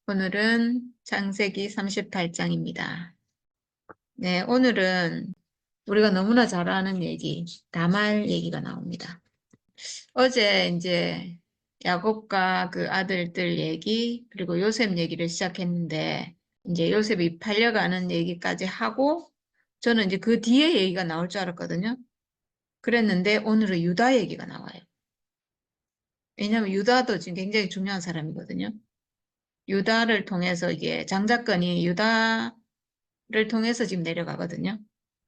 오늘은 창세기 38장입니다. 네, 오늘은 우리가 너무나 잘 아는 얘기, 다말 얘기가 나옵니다. 어제 이제 야곱과 그 아들들 얘기, 그리고 요셉 얘기를 시작했는데, 이제 요셉이 팔려가는 얘기까지 하고, 저는 이제 그 뒤에 얘기가 나올 줄 알았거든요. 그랬는데 오늘은 유다 얘기가 나와요. 왜냐하면 유다도 지금 굉장히 중요한 사람이거든요. 유다를 통해서 이게 장자권이 유다를 통해서 지금 내려가거든요.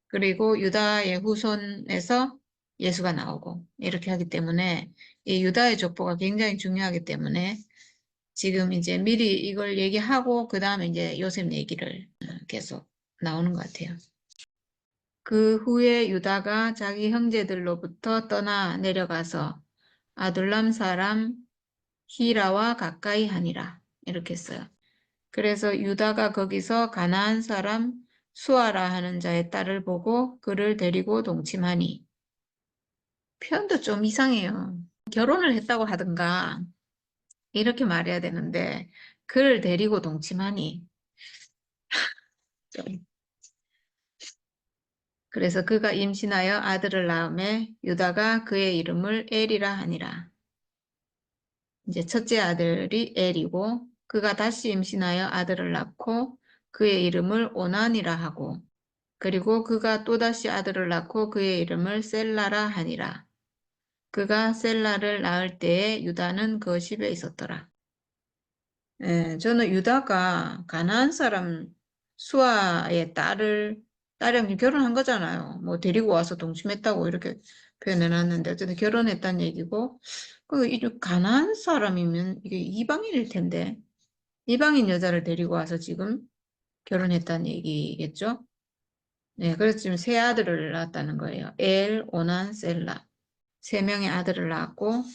그리고 유다의 후손에서 예수가 나오고 이렇게 하기 때문에 이 유다의 족보가 굉장히 중요하기 때문에 지금 이제 미리 이걸 얘기하고 그 다음에 이제 요셉 얘기를 계속 나오는 것 같아요. 그 후에 유다가 자기 형제들로부터 떠나 내려가서 아둘람 사람 히라와 가까이 하니라 이렇게 써요. 그래서 유다가 거기서 가나안 사람 수아라 하는 자의 딸을 보고 그를 데리고 동침하니. 표현도 좀 이상해요. 결혼을 했다고 하든가 이렇게 말해야 되는데 그를 데리고 동침하니. 좀. 그래서 그가 임신하여 아들을 낳음에 유다가 그의 이름을 엘이라 하니라. 이제 첫째 아들이 엘이고 그가 다시 임신하여 아들을 낳고 그의 이름을 오난이라 하고 그리고 그가 또다시 아들을 낳고 그의 이름을 셀라라 하니라. 그가 셀라를 낳을 때에 유다는 그 집에 있었더라. 저는 유다가 가나안 사람 수아의 딸이랑 결혼한 거잖아요. 뭐 데리고 와서 동침했다고 이렇게 표현해놨는데 어쨌든 결혼했다는 얘기고 이 가나안 사람이면 이게 이방인일 텐데 이방인 여자를 데리고 와서 지금 결혼했다는 얘기겠죠? 네, 그래서 지금 세 아들을 낳았다는 거예요. 엘, 오난, 셀라. 세 명의 아들을 낳았고,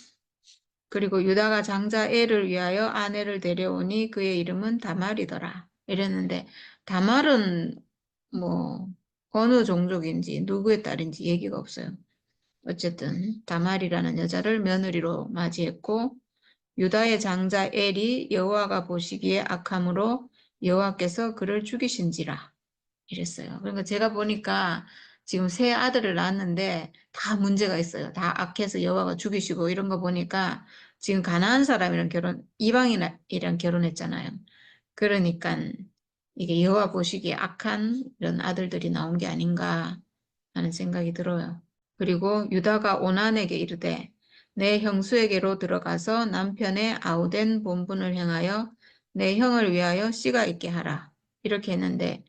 그리고 유다가 장자 엘을 위하여 아내를 데려오니 그의 이름은 다말이더라. 이랬는데, 다말은 뭐, 어느 종족인지, 누구의 딸인지 얘기가 없어요. 어쨌든, 다말이라는 여자를 며느리로 맞이했고, 유다의 장자 엘이 여호와가 보시기에 악함으로 여호와께서 그를 죽이신지라. 이랬어요. 그러니까 제가 보니까 지금 세 아들을 낳았는데 다 문제가 있어요. 다 악해서 여호와가 죽이시고 이런 거 보니까 지금 가나안 사람이랑 이방인이랑 결혼했잖아요. 그러니까 이게 여호와 보시기에 악한 이런 아들들이 나온 게 아닌가 하는 생각이 들어요. 그리고 유다가 오난에게 이르되 내 형수에게로 들어가서 남편의 아우된 본분을 행하여 내 형을 위하여 씨가 있게 하라. 이렇게 했는데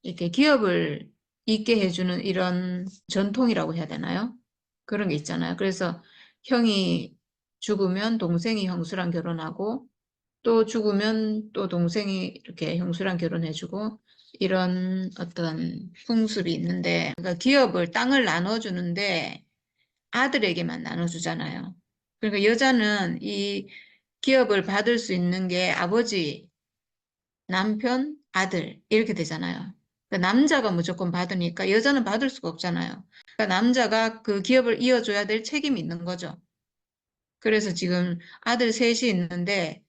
이렇게 기업을 있게 해주는 이런 전통이라고 해야 되나요? 그런 게 있잖아요. 그래서 형이 죽으면 동생이 형수랑 결혼하고 또 죽으면 또 동생이 이렇게 형수랑 결혼해주고 이런 어떤 풍습이 있는데 그러니까 기업을 땅을 나눠주는데 아들에게만 나눠주잖아요. 그러니까 여자는 이 기업을 받을 수 있는 게 아버지, 남편, 아들 이렇게 되잖아요. 그러니까 남자가 무조건 받으니까 여자는 받을 수가 없잖아요. 그러니까 남자가 그 기업을 이어줘야 될 책임이 있는 거죠. 그래서 지금 아들 셋이 있는데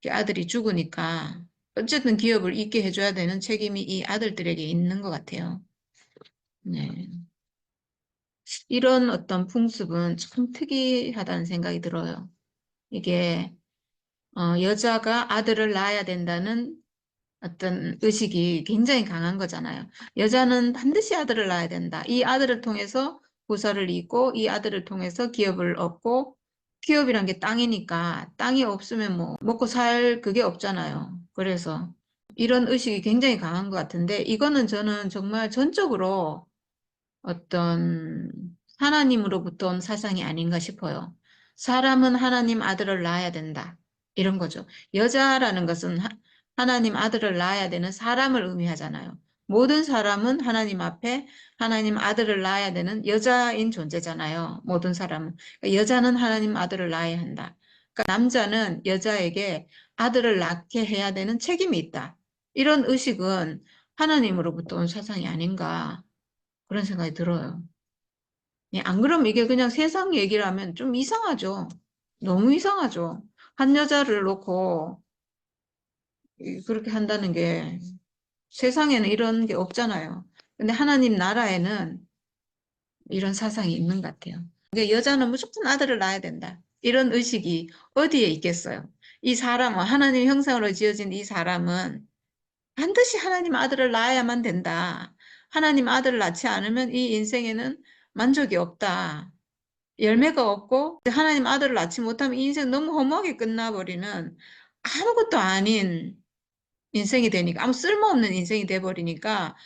아들이 죽으니까 어쨌든 기업을 잇게 해줘야 되는 책임이 이 아들들에게 있는 것 같아요. 네. 이런 어떤 풍습은 참 특이하다는 생각이 들어요. 이게 여자가 아들을 낳아야 된다는 어떤 의식이 굉장히 강한 거잖아요. 여자는 반드시 아들을 낳아야 된다. 이 아들을 통해서 부서를 잇고 이 아들을 통해서 기업을 얻고 기업이란 게 땅이니까 땅이 없으면 뭐 먹고 살 그게 없잖아요. 그래서 이런 의식이 굉장히 강한 것 같은데 이거는 저는 정말 전적으로 어떤 하나님으로부터 온 사상이 아닌가 싶어요. 사람은 하나님 아들을 낳아야 된다. 이런 거죠. 여자라는 것은 하나님 아들을 낳아야 되는 사람을 의미하잖아요. 모든 사람은 하나님 앞에 하나님 아들을 낳아야 되는 여자인 존재잖아요. 모든 사람은. 그러니까 여자는 하나님 아들을 낳아야 한다. 그러니까 남자는 여자에게 아들을 낳게 해야 되는 책임이 있다. 이런 의식은 하나님으로부터 온 사상이 아닌가 그런 생각이 들어요. 예, 안 그러면 이게 그냥 세상 얘기를 하면 좀 이상하죠. 너무 이상하죠. 한 여자를 놓고 그렇게 한다는 게 세상에는 이런 게 없잖아요. 근데 하나님 나라에는 이런 사상이 있는 것 같아요. 그러니까 여자는 무조건 아들을 낳아야 된다. 이런 의식이 어디에 있겠어요? 이 사람은 하나님 형상으로 지어진 이 사람은 반드시 하나님 아들을 낳아야만 된다. 하나님 아들을 낳지 않으면 이 인생에는 만족이 없다. 열매가 없고 하나님 아들을 낳지 못하면 이 인생 너무 허무하게 끝나버리는 아무것도 아닌 인생이 되니까 아무 쓸모없는 인생이 돼버리니까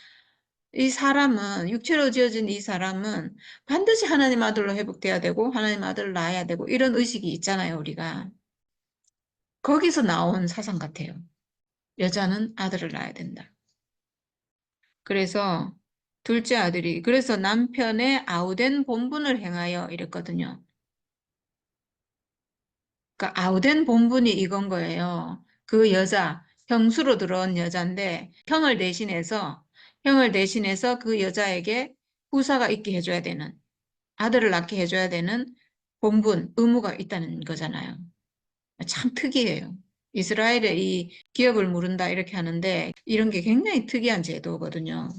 이 사람은 육체로 지어진 이 사람은 반드시 하나님 아들로 회복돼야 되고 하나님 아들을 낳아야 되고 이런 의식이 있잖아요, 우리가. 거기서 나온 사상 같아요. 여자는 아들을 낳아야 된다. 그래서 둘째 아들이 그래서 남편의 아우된 본분을 행하여 이랬거든요. 그러니까 아우된 본분이 이건 거예요. 그 여자 형수로 들어온 여자인데 형을 대신해서 그 여자에게 후사가 있게 해줘야 되는 아들을 낳게 해줘야 되는 본분, 의무가 있다는 거잖아요. 참 특이해요. 이스라엘의 이 기업을 물은다 이렇게 하는데 이런 게 굉장히 특이한 제도거든요.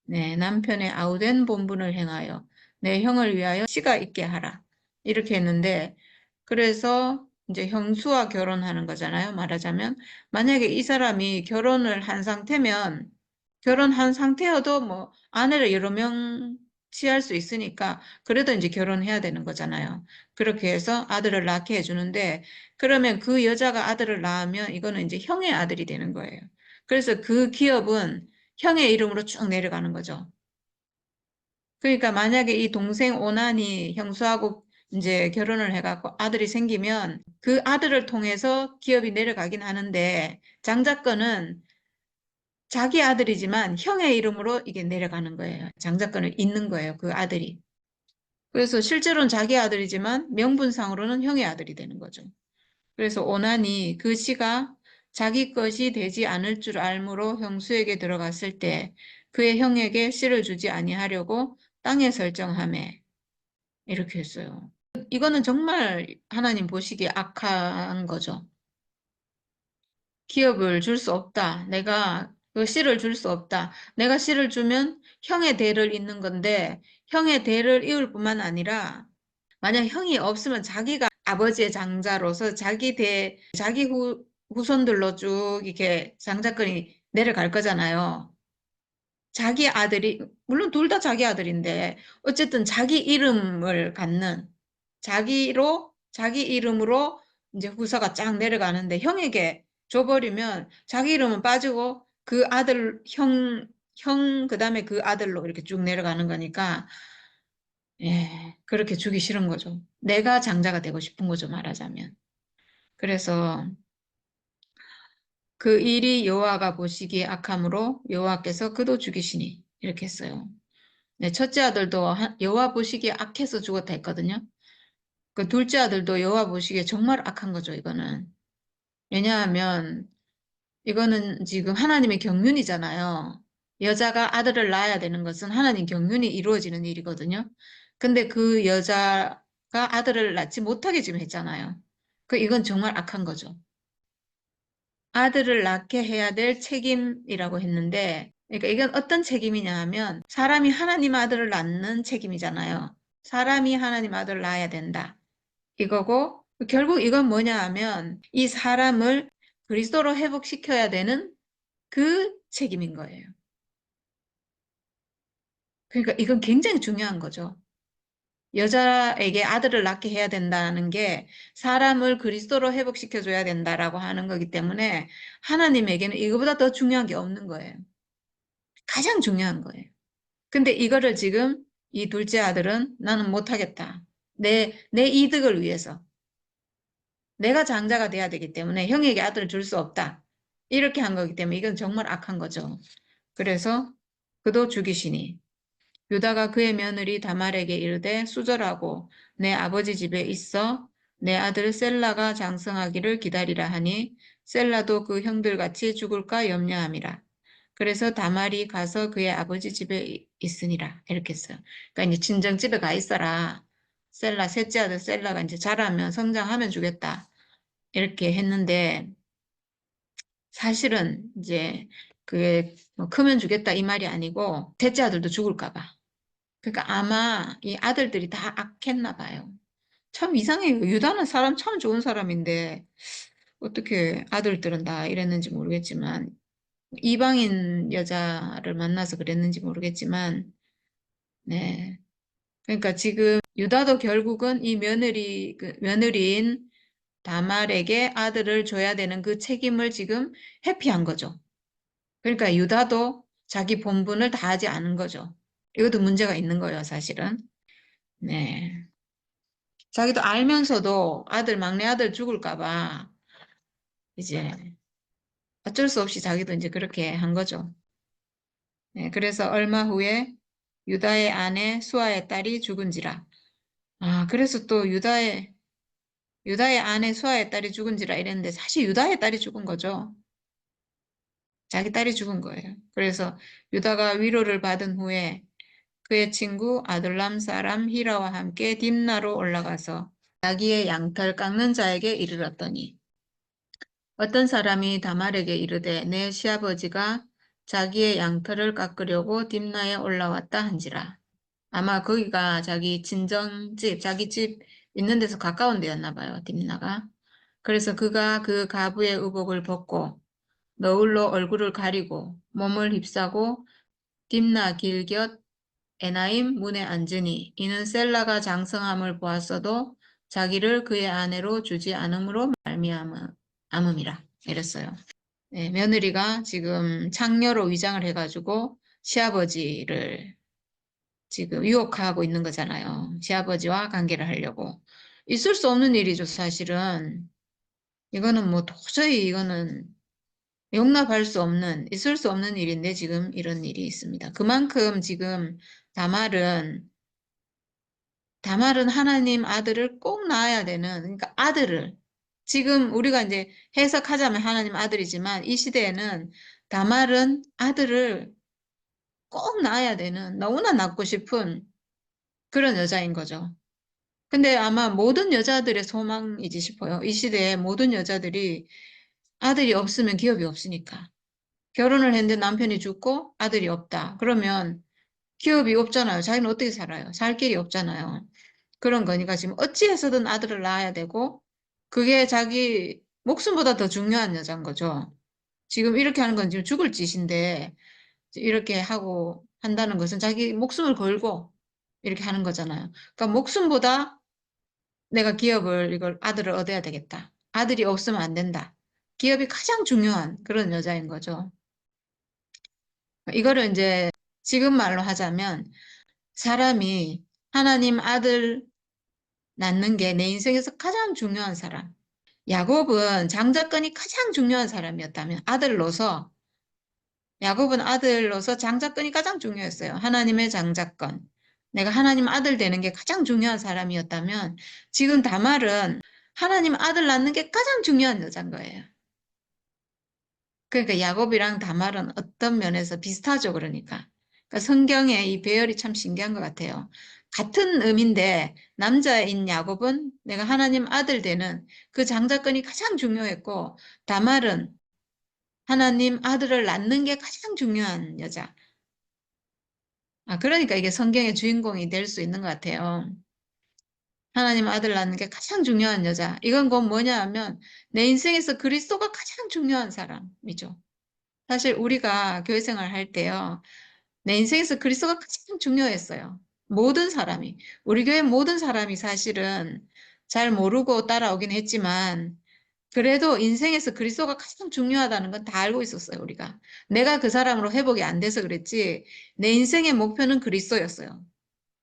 네, 남편의 아우된 본분을 행하여 내 형을 위하여 씨가 있게 하라. 이렇게 했는데 그래서 이제 형수와 결혼하는 거잖아요. 말하자면 만약에 이 사람이 결혼을 한 상태면 결혼한 상태여도 뭐 아내를 여러 명 취할 수 있으니까 그래도 이제 결혼해야 되는 거잖아요. 그렇게 해서 아들을 낳게 해주는데 그러면 그 여자가 아들을 낳으면 이거는 이제 형의 아들이 되는 거예요. 그래서 그 기업은 형의 이름으로 쭉 내려가는 거죠. 그러니까 만약에 이 동생 오난이 형수하고 이제 결혼을 해갖고 아들이 생기면 그 아들을 통해서 기업이 내려가긴 하는데 장자권은 자기 아들이지만 형의 이름으로 이게 내려가는 거예요. 장자권을 잇는 거예요. 그 아들이. 그래서 실제로는 자기 아들이지만 명분상으로는 형의 아들이 되는 거죠. 그래서 오난이 그 씨가 자기 것이 되지 않을 줄 알므로 형수에게 들어갔을 때 그의 형에게 씨를 주지 아니하려고 땅에 설정하매 이렇게 했어요. 이거는 정말 하나님 보시기에 악한 거죠. 기업을 줄 수 없다. 내가 그 씨를 줄 수 없다. 내가 씨를 주면 형의 대를 잇는 건데 형의 대를 이을 뿐만 아니라 만약 형이 없으면 자기가 아버지의 장자로서 자기 후손들로 쭉 이렇게 장자권이 내려갈 거잖아요. 자기 아들이, 물론 둘 다 자기 아들인데, 어쨌든 자기 이름을 갖는, 자기 이름으로 이제 후사가 쫙 내려가는데, 형에게 줘버리면 자기 이름은 빠지고 그 아들, 그 다음에 그 아들로 이렇게 쭉 내려가는 거니까, 예, 그렇게 주기 싫은 거죠. 내가 장자가 되고 싶은 거죠, 말하자면. 그래서 그 일이 여호와가 보시기에 악함으로 여호와께서 그도 죽이시니, 이렇게 했어요. 네, 첫째 아들도 여호와 보시기에 악해서 죽었다 했거든요. 그 둘째 아들도 여호와 보시기에 정말 악한 거죠, 이거는. 왜냐하면 이거는 지금 하나님의 경륜이잖아요. 여자가 아들을 낳아야 되는 것은 하나님 경륜이 이루어지는 일이거든요. 근데 그 여자가 아들을 낳지 못하게 지금 했잖아요. 이건 정말 악한 거죠. 아들을 낳게 해야 될 책임이라고 했는데, 그러니까 이건 어떤 책임이냐 하면 사람이 하나님 아들을 낳는 책임이잖아요. 사람이 하나님 아들을 낳아야 된다. 이거고, 결국 이건 뭐냐 하면 이 사람을 그리스도로 회복시켜야 되는 그 책임인 거예요. 그러니까 이건 굉장히 중요한 거죠. 여자에게 아들을 낳게 해야 된다는 게 사람을 그리스도로 회복시켜줘야 된다라고 하는 거기 때문에 하나님에게는 이거보다 더 중요한 게 없는 거예요. 가장 중요한 거예요. 근데 이거를 지금 이 둘째 아들은 나는 못하겠다. 내 이득을 위해서. 내가 장자가 돼야 되기 때문에 형에게 아들을 줄 수 없다. 이렇게 한 거기 때문에 이건 정말 악한 거죠. 그래서 그도 죽이시니 유다가 그의 며느리 다말에게 이르되 수절하고 내 아버지 집에 있어 내 아들 셀라가 장성하기를 기다리라 하니 셀라도 그 형들같이 죽을까 염려함이라. 그래서 다말이 가서 그의 아버지 집에 있으니라. 이렇게 했어요. 그러니까 이제 친정집에 가 있어라. 셋째 아들 셀라가 이제 자라면 성장하면 주겠다. 이렇게 했는데 사실은 이제 그게 뭐 크면 주겠다 이 말이 아니고 셋째 아들도 죽을까 봐. 그러니까 아마 이 아들들이 다 악했나 봐요. 참 이상해요. 유다는 사람 참 좋은 사람인데 어떻게 아들들은 다 이랬는지 모르겠지만 이방인 여자를 만나서 그랬는지 모르겠지만 네. 그러니까 지금 유다도 결국은 이 며느리인 다말에게 아들을 줘야 되는 그 책임을 지금 회피한 거죠. 그러니까 유다도 자기 본분을 다하지 않은 거죠. 이것도 문제가 있는 거예요, 사실은. 네. 자기도 알면서도 막내 아들 죽을까 봐 이제 어쩔 수 없이 자기도 이제 그렇게 한 거죠. 네. 그래서 얼마 후에 유다의 아내 수아의 딸이 죽은지라. 아, 그래서 또 유다의 아내 수아의 딸이 죽은지라 이랬는데 사실 유다의 딸이 죽은 거죠. 자기 딸이 죽은 거예요. 그래서 유다가 위로를 받은 후에 그의 친구 아둘람 사람 히라와 함께 딥나로 올라가서 자기의 양털 깎는 자에게 이르렀더니 어떤 사람이 다말에게 이르되 내 시아버지가 자기의 양털을 깎으려고 딥나에 올라왔다 한지라. 아마 거기가 자기 친정집, 자기 집 있는 데서 가까운 데였나 봐요, 딥나가. 그래서 그가 그 가부의 의복을 벗고 너울로 얼굴을 가리고 몸을 휩싸고 딥나 길곁 에나임 문에 앉으니 이는 셀라가 장성함을 보았어도 자기를 그의 아내로 주지 않음으로 말미암음이라 이랬어요. 네, 며느리가 지금 창녀로 위장을 해가지고 시아버지를 지금 유혹하고 있는 거잖아요. 시아버지와 관계를 하려고. 있을 수 없는 일이죠, 사실은. 이거는 뭐 도저히 이거는 용납할 수 없는, 있을 수 없는 일인데 지금 이런 일이 있습니다. 그만큼 지금 다말은 하나님 아들을 꼭 낳아야 되는, 그러니까 아들을, 지금 우리가 이제 해석하자면 하나님 아들이지만 이 시대에는 다말은 아들을 꼭 낳아야 되는, 너무나 낳고 싶은 그런 여자인 거죠. 근데 아마 모든 여자들의 소망이지 싶어요. 이 시대에 모든 여자들이 아들이 없으면 기업이 없으니까. 결혼을 했는데 남편이 죽고 아들이 없다. 그러면 기업이 없잖아요. 자기는 어떻게 살아요? 살 길이 없잖아요. 그런 거니까 지금 어찌해서든 아들을 낳아야 되고 그게 자기 목숨보다 더 중요한 여자인 거죠. 지금 이렇게 하는 건 지금 죽을 짓인데 이렇게 하고 한다는 것은 자기 목숨을 걸고 이렇게 하는 거잖아요. 그러니까 목숨보다 내가 이걸 아들을 얻어야 되겠다. 아들이 없으면 안 된다. 기업이 가장 중요한 그런 여자인 거죠. 이거를 이제 지금 말로 하자면 사람이 하나님 아들 낳는 게 내 인생에서 가장 중요한 사람. 야곱은 장자권이 가장 중요한 사람이었다면 야곱은 아들로서 장자권이 가장 중요했어요. 하나님의 장자권. 내가 하나님 아들 되는 게 가장 중요한 사람이었다면 지금 다말은 하나님 아들 낳는 게 가장 중요한 여자인 거예요. 그러니까 야곱이랑 다말은 어떤 면에서 비슷하죠, 그러니까. 그러니까 성경의 이 배열이 참 신기한 것 같아요. 같은 의미인데 남자인 야곱은 내가 하나님 아들 되는 그 장자권이 가장 중요했고 다말은 하나님 아들을 낳는 게 가장 중요한 여자. 아, 그러니까 이게 성경의 주인공이 될 수 있는 것 같아요. 하나님 아들 낳는 게 가장 중요한 여자. 이건 곧 뭐냐 하면 내 인생에서 그리스도가 가장 중요한 사람이죠. 사실 우리가 교회 생활 할 때요. 내 인생에서 그리스도가 가장 중요했어요. 모든 사람이. 우리 교회 모든 사람이 사실은 잘 모르고 따라오긴 했지만 그래도 인생에서 그리스도가 가장 중요하다는 건 다 알고 있었어요, 우리가. 내가 그 사람으로 회복이 안 돼서 그랬지 내 인생의 목표는 그리스도였어요.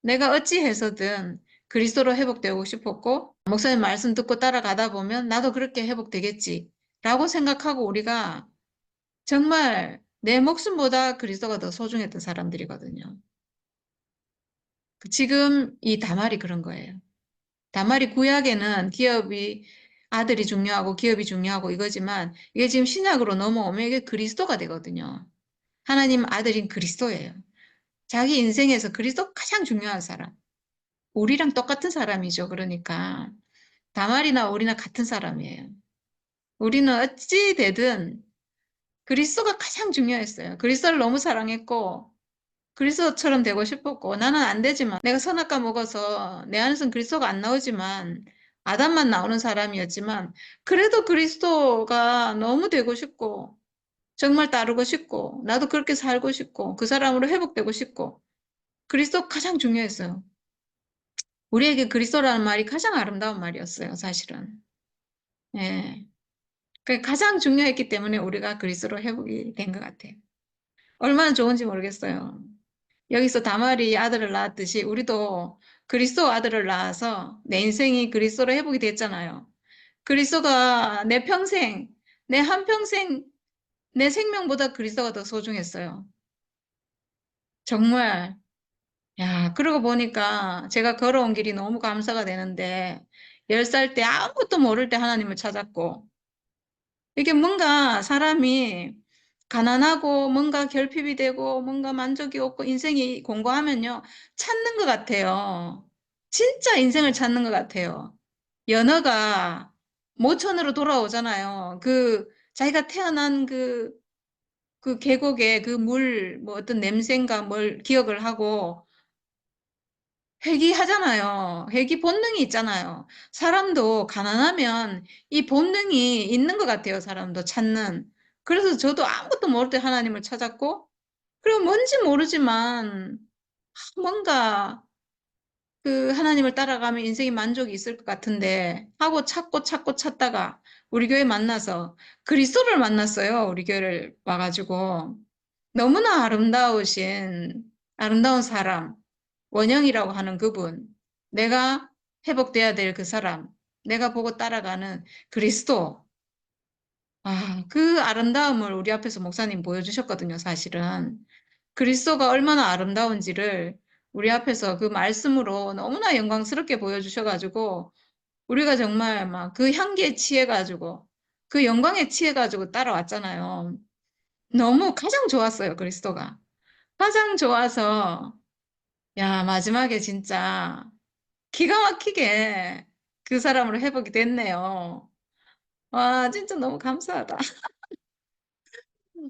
내가 어찌해서든 그리스도로 회복되고 싶었고 목사님 말씀 듣고 따라가다 보면 나도 그렇게 회복되겠지 라고 생각하고 우리가 정말 내 목숨보다 그리스도가 더 소중했던 사람들이거든요. 지금 이 다말이 그런 거예요. 다말이 구약에는 아들이 중요하고 기업이 중요하고 이거지만 이게 지금 신약으로 넘어오면 이게 그리스도가 되거든요. 하나님 아들인 그리스도예요. 자기 인생에서 그리스도 가장 중요한 사람. 우리랑 똑같은 사람이죠. 그러니까 다말이나 우리나 같은 사람이에요. 우리는 어찌 되든 그리스도가 가장 중요했어요. 그리스도를 너무 사랑했고 그리스도처럼 되고 싶었고 나는 안 되지만 내가 선악과 먹어서 내 안에서는 그리스도가 안 나오지만 아담만 나오는 사람이었지만 그래도 그리스도가 너무 되고 싶고 정말 따르고 싶고 나도 그렇게 살고 싶고 그 사람으로 회복되고 싶고 그리스도 가장 중요했어요. 우리에게 그리스도라는 말이 가장 아름다운 말이었어요, 사실은. 예. 그 가장 중요했기 때문에 우리가 그리스도로 회복이 된 것 같아요. 얼마나 좋은지 모르겠어요. 여기서 다말이 아들을 낳았듯이 우리도 그리스도 아들을 낳아서 내 인생이 그리스도로 회복이 됐잖아요. 그리스도가 내 평생, 내 한평생, 내 생명보다 그리스도가 더 소중했어요. 정말. 야, 그러고 보니까 제가 걸어온 길이 너무 감사가 되는데, 10살 때 아무것도 모를 때 하나님을 찾았고, 이게 뭔가 사람이 가난하고 뭔가 결핍이 되고 뭔가 만족이 없고 인생이 공고하면요. 찾는 것 같아요. 진짜 인생을 찾는 것 같아요. 연어가 모천으로 돌아오잖아요. 그 자기가 태어난 그 계곡에 그 물, 뭐 어떤 냄새인가 뭘 기억을 하고 회귀하잖아요. 회귀 본능이 있잖아요. 사람도 가난하면 이 본능이 있는 것 같아요. 사람도 찾는. 그래서 저도 아무것도 모를 때 하나님을 찾았고, 그리고 뭔지 모르지만 뭔가 그 하나님을 따라가면 인생이 만족이 있을 것 같은데 하고 찾고 찾고 찾다가 우리 교회 만나서 그리스도를 만났어요. 우리 교회를 와가지고 너무나 아름다우신 아름다운 사람 원영이라고 하는 그분 내가 회복돼야 될 그 사람 내가 보고 따라가는 그리스도 그 아름다움을 우리 앞에서 목사님 보여주셨거든요. 사실은 그리스도가 얼마나 아름다운지를 우리 앞에서 그 말씀으로 너무나 영광스럽게 보여주셔가지고 우리가 정말 막 그 향기에 취해가지고 그 영광에 취해가지고 따라왔잖아요. 너무 가장 좋았어요, 그리스도가. 가장 좋아서 야, 마지막에 진짜 기가 막히게 그 사람으로 회복이 됐네요. 와, 진짜 너무 감사하다.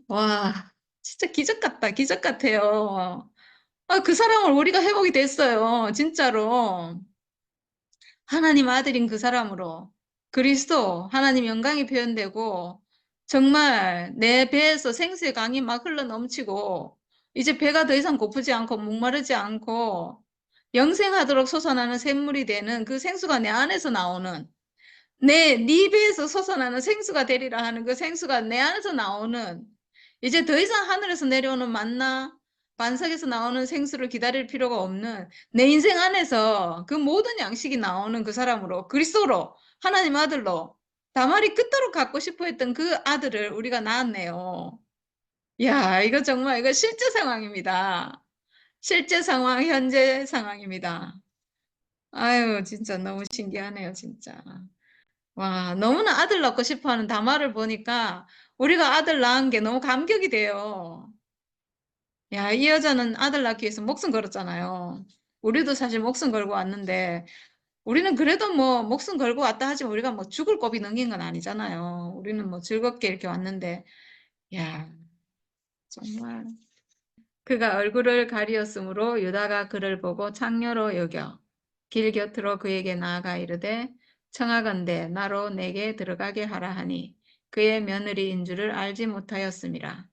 와, 진짜 기적 같다, 기적 같아요. 그 사람을 우리가 회복이 됐어요. 진짜로. 하나님 아들인 그 사람으로. 그리스도, 하나님 영광이 표현되고, 정말 내 배에서 생수의 강이 막 흘러 넘치고, 이제 배가 더 이상 고프지 않고, 목마르지 않고, 영생하도록 솟아나는 샘물이 되는 그 생수가 내 안에서 나오는, 네 배에서 솟아나는 생수가 되리라 하는 그 생수가 내 안에서 나오는 이제 더 이상 하늘에서 내려오는 만나 반석에서 나오는 생수를 기다릴 필요가 없는 내 인생 안에서 그 모든 양식이 나오는 그 사람으로 그리스도로 하나님 아들로 다말이 그토록 갖고 싶어 했던 그 아들을 우리가 낳았네요. 야, 이거 정말 이거 실제 상황입니다. 실제 상황, 현재 상황입니다. 아유, 진짜 너무 신기하네요, 진짜. 와, 너무나 아들 낳고 싶어 하는 다말을 보니까 우리가 아들 낳은 게 너무 감격이 돼요. 야, 이 여자는 아들 낳기 위해서 목숨 걸었잖아요. 우리도 사실 목숨 걸고 왔는데, 우리는 그래도 뭐 목숨 걸고 왔다 하지만 우리가 뭐 죽을 고비 넘긴 건 아니잖아요. 우리는 뭐 즐겁게 이렇게 왔는데, 야, 정말. 그가 얼굴을 가리었으므로 유다가 그를 보고 창녀로 여겨 길 곁으로 그에게 나아가 이르되 청하건대 나로 내게 들어가게 하라 하니 그의 며느리인 줄을 알지 못하였음이라.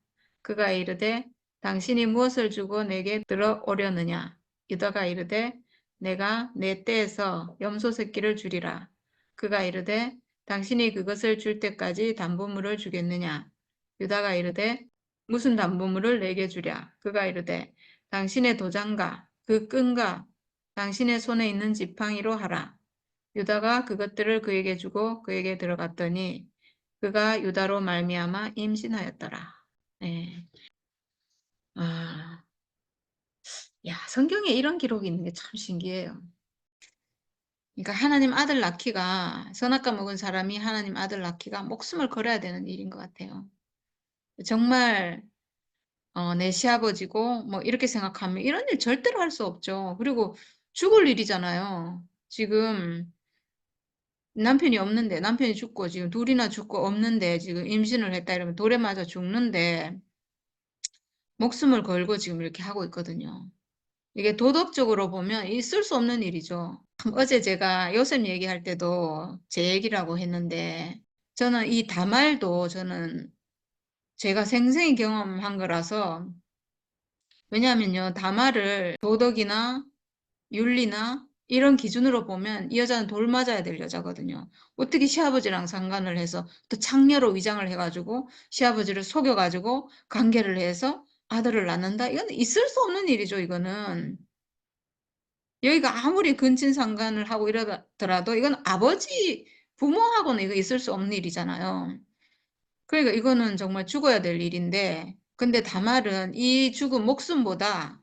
그가 이르되 당신이 무엇을 주고 내게 들어오려느냐. 유다가 이르되 내가 내 떼에서 염소 새끼를 주리라. 그가 이르되 당신이 그것을 줄 때까지 담보물을 주겠느냐. 유다가 이르되 무슨 담보물을 내게 주랴. 그가 이르되 당신의 도장과 그 끈과 당신의 손에 있는 지팡이로 하라. 유다가 그것들을 그에게 주고 그에게 들어갔더니 그가 유다로 말미암아 임신하였더라. 네. 아, 야, 성경에 이런 기록이 있는 게 참 신기해요. 그러니까 하나님 아들 낳기가 선악과 먹은 사람이 하나님 아들 낳기가 목숨을 걸어야 되는 일인 것 같아요. 정말 내 시아버지고 뭐 이렇게 생각하면 이런 일 절대로 할 수 없죠. 그리고 죽을 일이잖아요. 지금 남편이 없는데, 남편이 죽고 지금 둘이나 죽고 없는데 지금 임신을 했다 이러면 돌에 맞아 죽는데 목숨을 걸고 지금 이렇게 하고 있거든요. 이게 도덕적으로 보면 있을 수 없는 일이죠. 어제 제가 요셉 얘기할 때도 제 얘기라고 했는데 저는 이 다말도 저는 제가 생생히 경험한 거라서 왜냐하면요, 다말을 도덕이나 윤리나 이런 기준으로 보면 이 여자는 돌 맞아야 될 여자거든요. 어떻게 시아버지랑 상관을 해서 또 창녀로 위장을 해가지고 시아버지를 속여가지고 관계를 해서 아들을 낳는다? 이건 있을 수 없는 일이죠, 이거는. 여기가 아무리 근친상간을 하고 이러더라도 이건 아버지, 부모하고는 이거 있을 수 없는 일이잖아요. 그러니까 이거는 정말 죽어야 될 일인데, 근데 다말은 이 죽은 목숨보다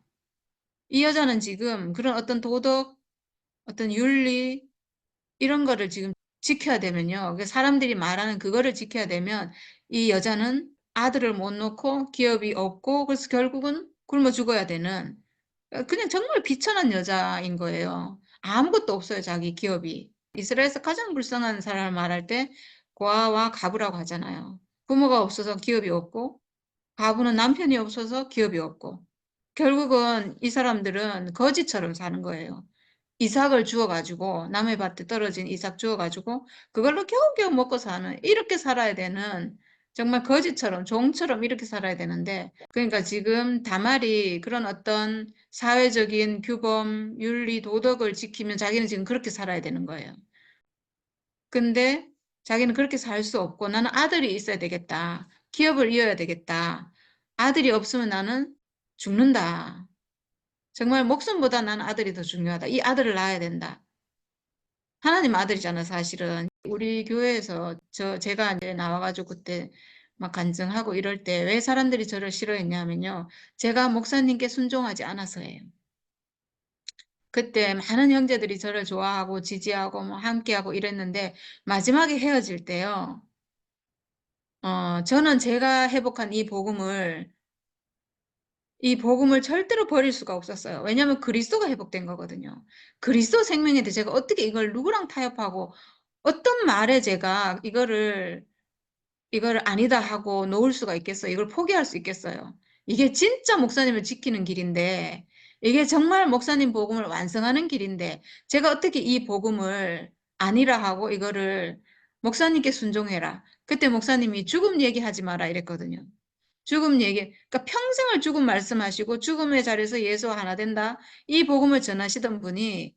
이 여자는 지금 그런 어떤 도덕, 어떤 윤리, 이런 거를 지금 지켜야 되면요. 그 사람들이 말하는 그거를 지켜야 되면 이 여자는 아들을 못 놓고 기업이 없고 그래서 결국은 굶어 죽어야 되는 그냥 정말 비천한 여자인 거예요. 아무것도 없어요, 자기 기업이. 이스라엘에서 가장 불쌍한 사람을 말할 때 고아와 가부라고 하잖아요. 부모가 없어서 기업이 없고 가부는 남편이 없어서 기업이 없고 결국은 이 사람들은 거지처럼 사는 거예요. 이삭을 주워가지고 남의 밭에 떨어진 이삭 주워가지고 그걸로 겨우겨우 먹고 사는 이렇게 살아야 되는 정말 거지처럼 종처럼 이렇게 살아야 되는데 그러니까 지금 다말이 그런 어떤 사회적인 규범, 윤리, 도덕을 지키면 자기는 지금 그렇게 살아야 되는 거예요. 근데 자기는 그렇게 살 수 없고 나는 아들이 있어야 되겠다. 기업을 이어야 되겠다. 아들이 없으면 나는 죽는다. 정말 목숨보다 나는 아들이 더 중요하다. 이 아들을 낳아야 된다. 하나님 아들이잖아, 사실은. 우리 교회에서 제가 이제 나와가지고 그때 막 간증하고 이럴 때 왜 사람들이 저를 싫어했냐면요. 제가 목사님께 순종하지 않아서예요. 그때 많은 형제들이 저를 좋아하고 지지하고 뭐 함께하고 이랬는데 마지막에 헤어질 때요. 저는 제가 회복한 이 복음을 절대로 버릴 수가 없었어요. 왜냐하면 그리스도가 회복된 거거든요. 그리스도 생명인데 제가 어떻게 이걸 누구랑 타협하고 어떤 말에 제가 이거를 아니다 하고 놓을 수가 있겠어요. 이걸 포기할 수 있겠어요. 이게 진짜 목사님을 지키는 길인데 이게 정말 목사님 복음을 완성하는 길인데 제가 어떻게 이 복음을 아니라 하고 이거를 목사님께 순종해라. 그때 목사님이 죽음 얘기하지 마라 이랬거든요. 죽음 얘기, 그러니까 평생을 죽음 말씀하시고 죽음의 자리에서 예수와 하나 된다. 이 복음을 전하시던 분이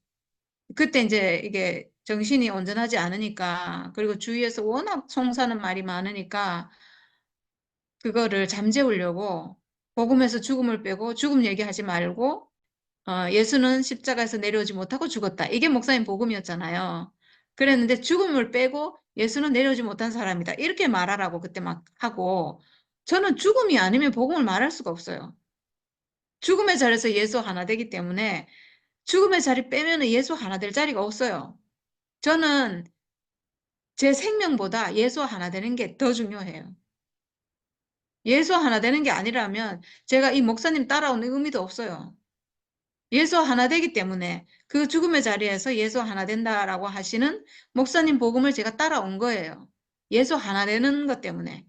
그때 이제 이게 정신이 온전하지 않으니까 그리고 주위에서 워낙 송사는 말이 많으니까 그거를 잠재우려고 복음에서 죽음을 빼고 죽음 얘기하지 말고 예수는 십자가에서 내려오지 못하고 죽었다. 이게 목사님 복음이었잖아요. 그랬는데 죽음을 빼고 예수는 내려오지 못한 사람이다. 이렇게 말하라고 그때 막 하고 저는 죽음이 아니면 복음을 말할 수가 없어요. 죽음의 자리에서 예수 하나 되기 때문에 죽음의 자리 빼면 예수 하나 될 자리가 없어요. 저는 제 생명보다 예수 하나 되는 게 더 중요해요. 예수 하나 되는 게 아니라면 제가 이 목사님 따라오는 의미도 없어요. 예수 하나 되기 때문에 그 죽음의 자리에서 예수 하나 된다라고 하시는 목사님 복음을 제가 따라온 거예요. 예수 하나 되는 것 때문에.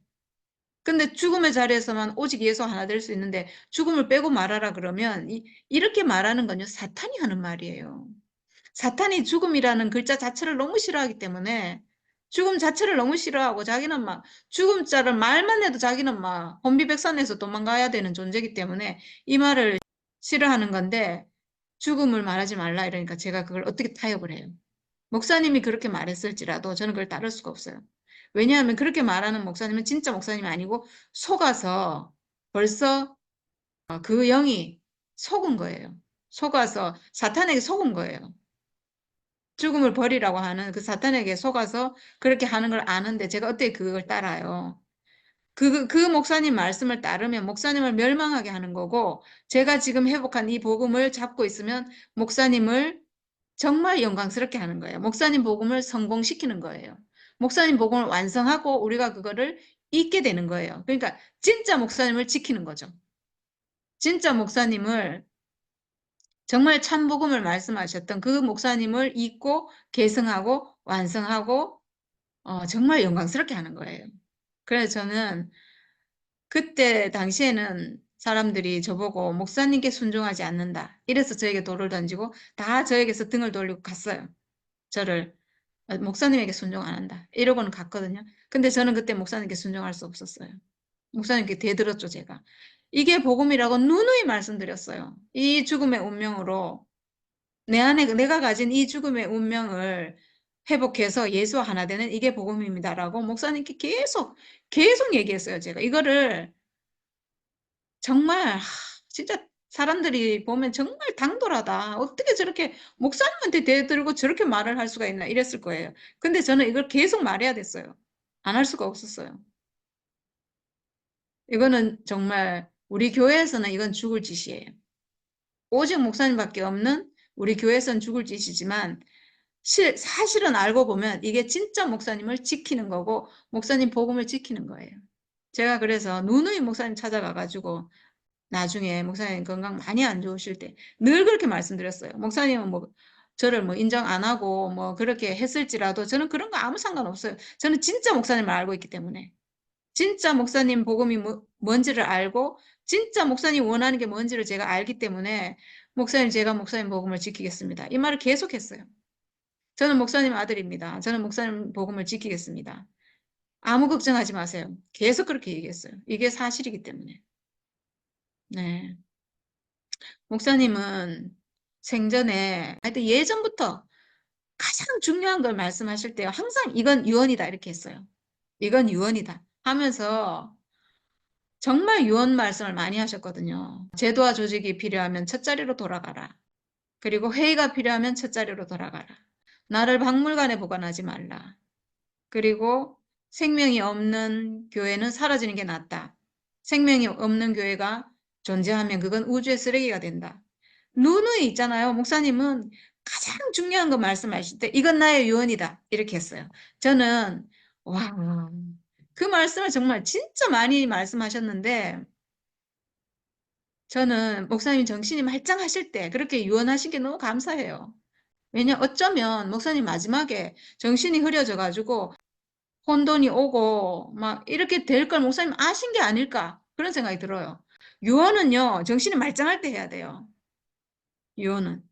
근데 죽음의 자리에서만 오직 예수 하나 될 수 있는데 죽음을 빼고 말하라 그러면 이렇게 말하는 건요, 사탄이 하는 말이에요. 사탄이 죽음이라는 글자 자체를 너무 싫어하기 때문에 죽음 자체를 너무 싫어하고 자기는 막 죽음 자를 말만 해도 자기는 막 혼비백산해서 도망가야 되는 존재이기 때문에 이 말을 싫어하는 건데 죽음을 말하지 말라 이러니까 제가 그걸 어떻게 타협을 해요. 목사님이 그렇게 말했을지라도 저는 그걸 따를 수가 없어요. 왜냐하면 그렇게 말하는 목사님은 진짜 목사님이 아니고 속아서 벌써 그 영이 속은 거예요. 속아서 사탄에게 속은 거예요. 죽음을 버리라고 하는 그 사탄에게 속아서 그렇게 하는 걸 아는데 제가 어떻게 그걸 따라요? 그 목사님 말씀을 따르면 목사님을 멸망하게 하는 거고 제가 지금 회복한 이 복음을 잡고 있으면 목사님을 정말 영광스럽게 하는 거예요. 목사님 복음을 성공시키는 거예요. 목사님 복음을 완성하고 우리가 그거를 잊게 되는 거예요. 그러니까 진짜 목사님을 지키는 거죠. 진짜 목사님을 정말 참 복음을 말씀하셨던 그 목사님을 잊고 계승하고 완성하고 정말 영광스럽게 하는 거예요. 그래서 저는 그때 당시에는 사람들이 저보고 목사님께 순종하지 않는다. 이래서 저에게 돌을 던지고 다 저에게서 등을 돌리고 갔어요. 저를 목사님에게 순종 안 한다. 이러고는 갔거든요. 근데 저는 그때 목사님께 순종할 수 없었어요. 목사님께 대들었죠, 제가. 이게 복음이라고 누누이 말씀드렸어요. 이 죽음의 운명으로 내 안에 내가 가진 이 죽음의 운명을 회복해서 예수와 하나 되는 이게 복음입니다라고 목사님께 계속 얘기했어요, 제가. 이거를 정말 진짜 사람들이 보면 정말 당돌하다. 어떻게 저렇게 목사님한테 대들고 저렇게 말을 할 수가 있나 이랬을 거예요. 근데 저는 이걸 계속 말해야 됐어요. 안 할 수가 없었어요. 이거는 정말 우리 교회에서는 이건 죽을 짓이에요. 오직 목사님밖에 없는 우리 교회에서는 죽을 짓이지만 사실은 알고 보면 이게 진짜 목사님을 지키는 거고 목사님 복음을 지키는 거예요. 제가 그래서 누누이 목사님 찾아가가지고 나중에 목사님 건강 많이 안 좋으실 때 늘 그렇게 말씀드렸어요. 목사님은 뭐 저를 뭐 인정 안 하고 뭐 그렇게 했을지라도 저는 그런 거 아무 상관없어요. 저는 진짜 목사님을 알고 있기 때문에. 진짜 목사님 복음이 뭔지를 알고 진짜 목사님 원하는 게 뭔지를 제가 알기 때문에 목사님 제가 목사님 복음을 지키겠습니다. 이 말을 계속했어요. 저는 목사님 아들입니다. 저는 목사님 복음을 지키겠습니다. 아무 걱정하지 마세요. 계속 그렇게 얘기했어요. 이게 사실이기 때문에. 네. 목사님은 생전에 하여튼 예전부터 가장 중요한 걸 말씀하실 때 항상 이건 유언이다 이렇게 했어요. 이건 유언이다 하면서 정말 유언 말씀을 많이 하셨거든요. 제도와 조직이 필요하면 첫자리로 돌아가라. 그리고 회의가 필요하면 첫자리로 돌아가라. 나를 박물관에 보관하지 말라. 그리고 생명이 없는 교회는 사라지는 게 낫다. 생명이 없는 교회가 존재하면 그건 우주의 쓰레기가 된다. 누누이 있잖아요. 목사님은 가장 중요한 거 말씀하실 때 이건 나의 유언이다. 이렇게 했어요. 저는 와, 그 말씀을 정말 진짜 많이 말씀하셨는데 저는 목사님 정신이 말짱하실 때 그렇게 유언하신 게 너무 감사해요. 왜냐 어쩌면 목사님 마지막에 정신이 흐려져 가지고 혼돈이 오고 막 이렇게 될 걸 목사님 아신 게 아닐까 그런 생각이 들어요. 유언은요 정신이 말짱할 때 해야 돼요. 유언은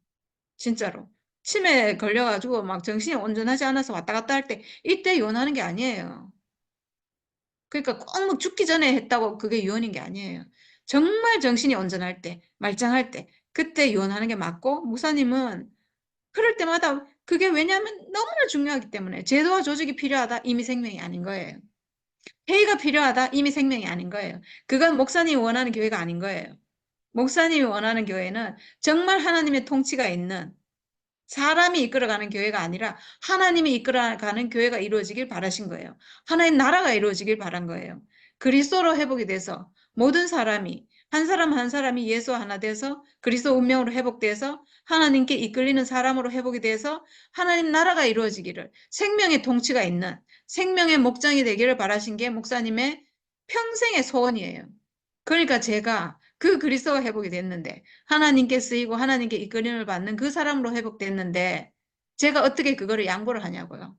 진짜로 치매에 걸려가지고 막 정신이 온전하지 않아서 왔다 갔다 할 때 이때 유언하는 게 아니에요. 그러니까 꼭 뭐 죽기 전에 했다고 그게 유언인 게 아니에요. 정말 정신이 온전할 때 말짱할 때 그때 유언하는 게 맞고 목사님은 그럴 때마다 그게 왜냐하면 너무나 중요하기 때문에 제도와 조직이 필요하다 이미 생명이 아닌 거예요. 회의가 필요하다 이미 생명이 아닌 거예요. 그건 목사님이 원하는 교회가 아닌 거예요. 목사님이 원하는 교회는 정말 하나님의 통치가 있는 사람이 이끌어가는 교회가 아니라 하나님이 이끌어가는 교회가 이루어지길 바라신 거예요. 하나님 나라가 이루어지길 바란 거예요. 그리스도로 회복이 돼서 모든 사람이 한 사람 한 사람이 예수 하나 돼서 그리스도 운명으로 회복돼서 하나님께 이끌리는 사람으로 회복이 돼서 하나님 나라가 이루어지기를 생명의 통치가 있는 생명의 목장이 되기를 바라신 게 목사님의 평생의 소원이에요. 그러니까 제가 그 그리스도가 회복이 됐는데 하나님께 쓰이고 하나님께 이끌림을 받는 그 사람으로 회복됐는데 제가 어떻게 그거를 양보를 하냐고요.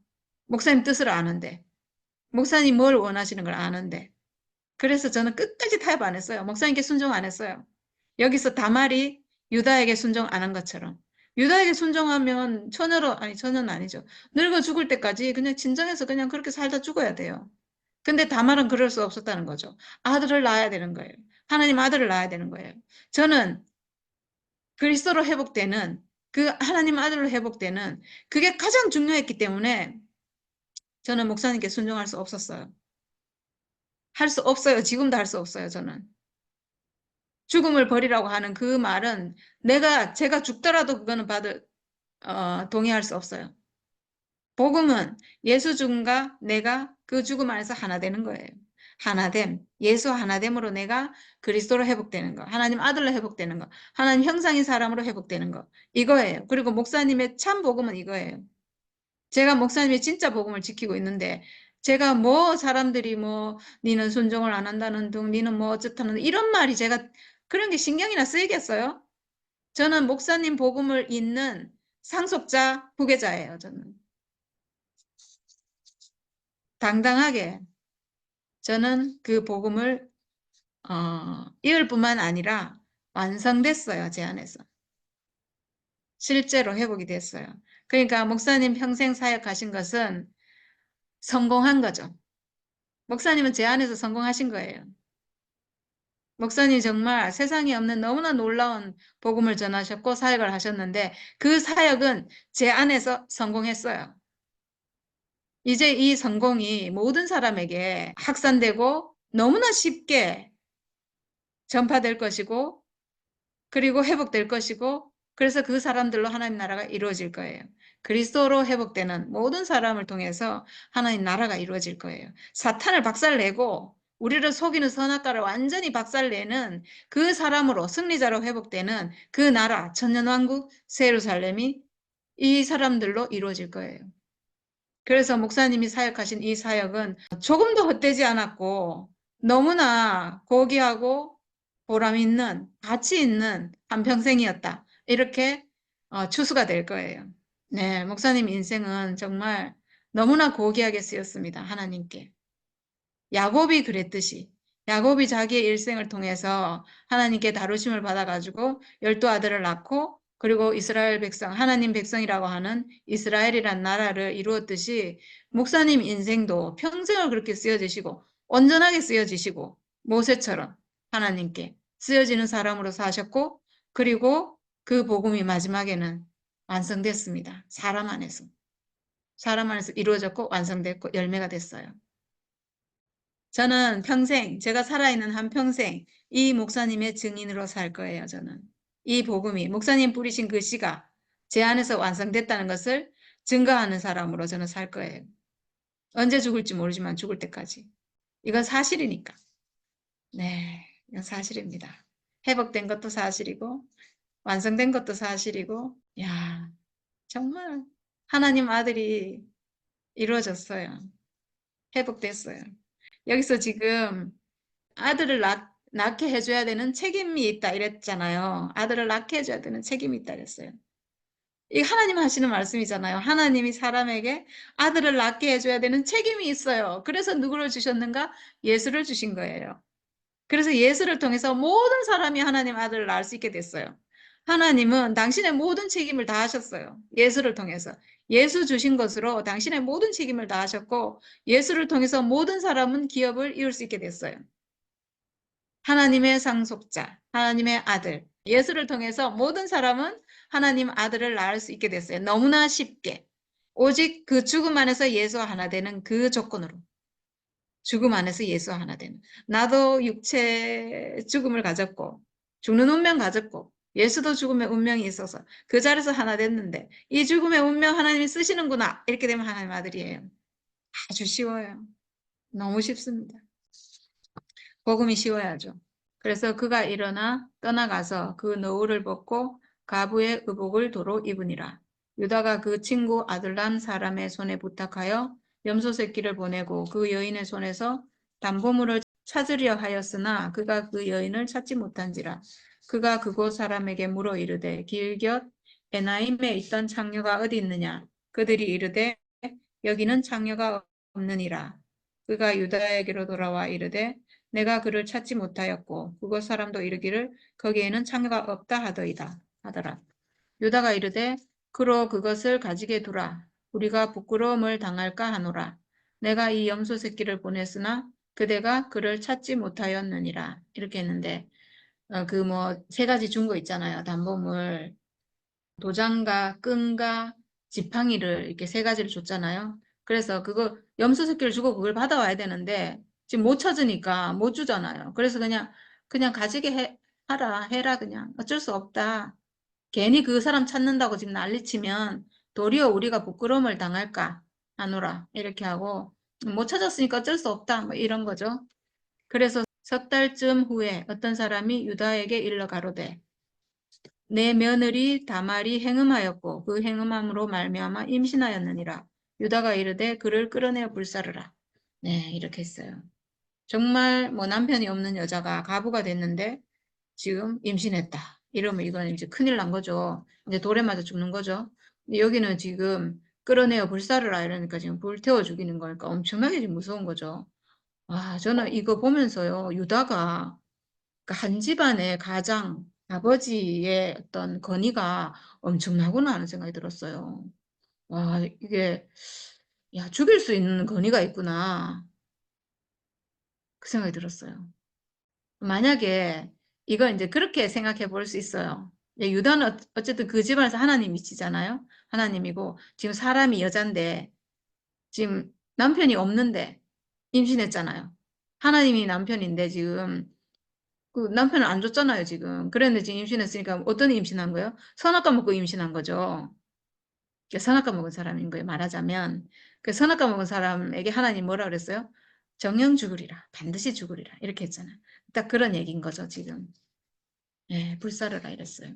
목사님 뜻을 아는데 목사님 뭘 원하시는 걸 아는데 그래서 저는 끝까지 타협 안 했어요. 목사님께 순종 안 했어요. 여기서 다말이 유다에게 순종 안 한 것처럼 유다에게 순종하면 처녀로 아니 처녀는 아니죠. 늙어 죽을 때까지 그냥 진정해서 그냥 그렇게 살다 죽어야 돼요. 근데 다말은 그럴 수 없었다는 거죠. 아들을 낳아야 되는 거예요. 하나님 아들을 낳아야 되는 거예요. 저는 그리스도로 회복되는 그 하나님 아들로 회복되는 그게 가장 중요했기 때문에 저는 목사님께 순종할 수 없었어요. 할 수 없어요. 지금도 할 수 없어요. 저는. 죽음을 버리라고 하는 그 말은 제가 죽더라도 그거는 동의할 수 없어요. 복음은 예수 죽음과 내가 그 죽음 안에서 하나 되는 거예요. 하나됨, 예수 하나됨으로 내가 그리스도로 회복되는 거, 하나님 아들로 회복되는 거, 하나님 형상인 사람으로 회복되는 거, 이거예요. 그리고 목사님의 참 복음은 이거예요. 제가 목사님의 진짜 복음을 지키고 있는데, 제가 뭐 사람들이 뭐, 니는 순종을 안 한다는 둥, 니는 뭐 어쩌다는 이런 말이 제가 그런 게 신경이나 쓰이겠어요? 저는 목사님 복음을 잇는 상속자, 후계자예요, 저는. 당당하게 저는 그 복음을 이을 뿐만 아니라 완성됐어요. 제 안에서. 실제로 회복이 됐어요. 그러니까 목사님 평생 사역하신 것은 성공한 거죠. 목사님은 제 안에서 성공하신 거예요. 목사님 정말 세상에 없는 너무나 놀라운 복음을 전하셨고 사역을 하셨는데 그 사역은 제 안에서 성공했어요. 이제 이 성공이 모든 사람에게 확산되고 너무나 쉽게 전파될 것이고 그리고 회복될 것이고 그래서 그 사람들로 하나님 나라가 이루어질 거예요. 그리스도로 회복되는 모든 사람을 통해서 하나님 나라가 이루어질 거예요. 사탄을 박살내고 우리를 속이는 선악과를 완전히 박살내는 그 사람으로 승리자로 회복되는 그 나라 천년왕국 새 예루살렘이 이 사람들로 이루어질 거예요. 그래서 목사님이 사역하신 이 사역은 조금도 헛되지 않았고 너무나 고귀하고 보람 있는 가치 있는 한평생이었다. 이렇게 추수가 될 거예요. 네, 목사님 인생은 정말 너무나 고귀하게 쓰였습니다. 하나님께. 야곱이 그랬듯이 야곱이 자기의 일생을 통해서 하나님께 다루심을 받아가지고 12아들을 낳고 그리고 이스라엘 백성, 하나님 백성이라고 하는 이스라엘이란 나라를 이루었듯이 목사님 인생도 평생을 그렇게 쓰여지시고 온전하게 쓰여지시고 모세처럼 하나님께 쓰여지는 사람으로 사셨고 그리고 그 복음이 마지막에는 완성됐습니다. 사람 안에서. 사람 안에서 이루어졌고 완성됐고 열매가 됐어요. 저는 평생, 제가 살아있는 한평생 이 목사님의 증인으로 살 거예요, 저는. 이 복음이, 목사님 뿌리신 그 씨가 제 안에서 완성됐다는 것을 증거하는 사람으로 저는 살 거예요. 언제 죽을지 모르지만 죽을 때까지. 이건 사실이니까. 네, 이건 사실입니다. 회복된 것도 사실이고, 완성된 것도 사실이고, 야, 정말 하나님 아들이 이루어졌어요. 회복됐어요. 여기서 지금 아들을 낳게 해줘야 되는 책임이 있다 이랬잖아요. 아들을 낳게 해줘야 되는 책임이 있다 이랬어요. 이 하나님 하시는 말씀이잖아요. 하나님이 사람에게 아들을 낳게 해줘야 되는 책임이 있어요. 그래서 누구를 주셨는가? 예수를 주신 거예요. 그래서 예수를 통해서 모든 사람이 하나님 아들을 낳을 수 있게 됐어요. 하나님은 당신의 모든 책임을 다 하셨어요. 예수를 통해서. 예수 주신 것으로 당신의 모든 책임을 다 하셨고 예수를 통해서 모든 사람은 기업을 이룰 수 있게 됐어요. 하나님의 상속자, 하나님의 아들, 예수를 통해서 모든 사람은 하나님 아들을 낳을 수 있게 됐어요. 너무나 쉽게. 오직 그 죽음 안에서 예수와 하나 되는 그 조건으로. 죽음 안에서 예수와 하나 되는. 나도 육체 죽음을 가졌고, 죽는 운명 가졌고, 예수도 죽음의 운명이 있어서 그 자리에서 하나 됐는데, 이 죽음의 운명 하나님이 쓰시는구나. 이렇게 되면 하나님 아들이에요. 아주 쉬워요. 너무 쉽습니다. 복음이 쉬워야죠. 그래서 그가 일어나 떠나가서 그 너울을 벗고 가부의 의복을 도로 입으니라. 유다가 그 친구 아둘람 사람의 손에 부탁하여 염소 새끼를 보내고 그 여인의 손에서 담보물을 찾으려 하였으나 그가 그 여인을 찾지 못한지라. 그가 그곳 사람에게 물어 이르되 길곁 에나임에 있던 창녀가 어디 있느냐. 그들이 이르되 여기는 창녀가 없느니라. 그가 유다에게로 돌아와 이르되 내가 그를 찾지 못하였고 그곳 사람도 이르기를 거기에는 창녀가 없다 하더라. 유다가 이르되 그로 그것을 가지게 두라. 우리가 부끄러움을 당할까 하노라. 내가 이 염소 새끼를 보냈으나 그대가 그를 찾지 못하였느니라. 이렇게 했는데 그 뭐 세 가지 준 거 있잖아요. 담보물, 도장과 끈과 지팡이를 이렇게 세 가지를 줬잖아요. 그래서 그거 염소 새끼를 주고 그걸 받아와야 되는데 지금 못 찾으니까 못 주잖아요. 그래서 그냥 가지게 해라 그냥 어쩔 수 없다. 괜히 그 사람 찾는다고 지금 난리치면 도리어 우리가 부끄러움을 당할까 하노라 이렇게 하고 못 찾았으니까 어쩔 수 없다 뭐 이런 거죠. 그래서 석 달쯤 후에 어떤 사람이 유다에게 일러 가로되 내 며느리 다말이 행음하였고 그 행음함으로 말미암아 임신하였느니라. 유다가 이르되 그를 끌어내어 불사르라. 네, 이렇게 했어요. 정말 뭐 남편이 없는 여자가 가부가 됐는데 지금 임신했다. 이러면 이건 이제 큰일 난 거죠. 이제 돌에 맞아 죽는 거죠. 여기는 지금 끌어내어 불사르라 이러니까 지금 불태워 죽이는 거니까 엄청나게 지금 무서운 거죠. 와, 저는 이거 보면서요, 유다가 그러니까 한 집안의 가장 아버지의 어떤 권위가 엄청나구나 하는 생각이 들었어요. 와, 이게, 야, 죽일 수 있는 권위가 있구나. 그 생각이 들었어요. 만약에 이걸 이제 그렇게 생각해 볼 수 있어요. 유다는 어쨌든 그 집안에서 하나님이시잖아요. 하나님이고, 지금 사람이 여잔데, 지금 남편이 없는데 임신했잖아요. 하나님이 남편인데 지금 그 남편을 안 줬잖아요, 지금. 그랬는데 지금 임신했으니까 어떤 임신한 거예요? 선악과 먹고 임신한 거죠. 선악과 먹은 사람인 거예요, 말하자면. 그 선악과 먹은 사람에게 하나님 뭐라 그랬어요? 정녕 죽으리라. 반드시 죽으리라. 이렇게 했잖아요. 딱 그런 얘기인 거죠, 지금. 예, 불사르라 이랬어요.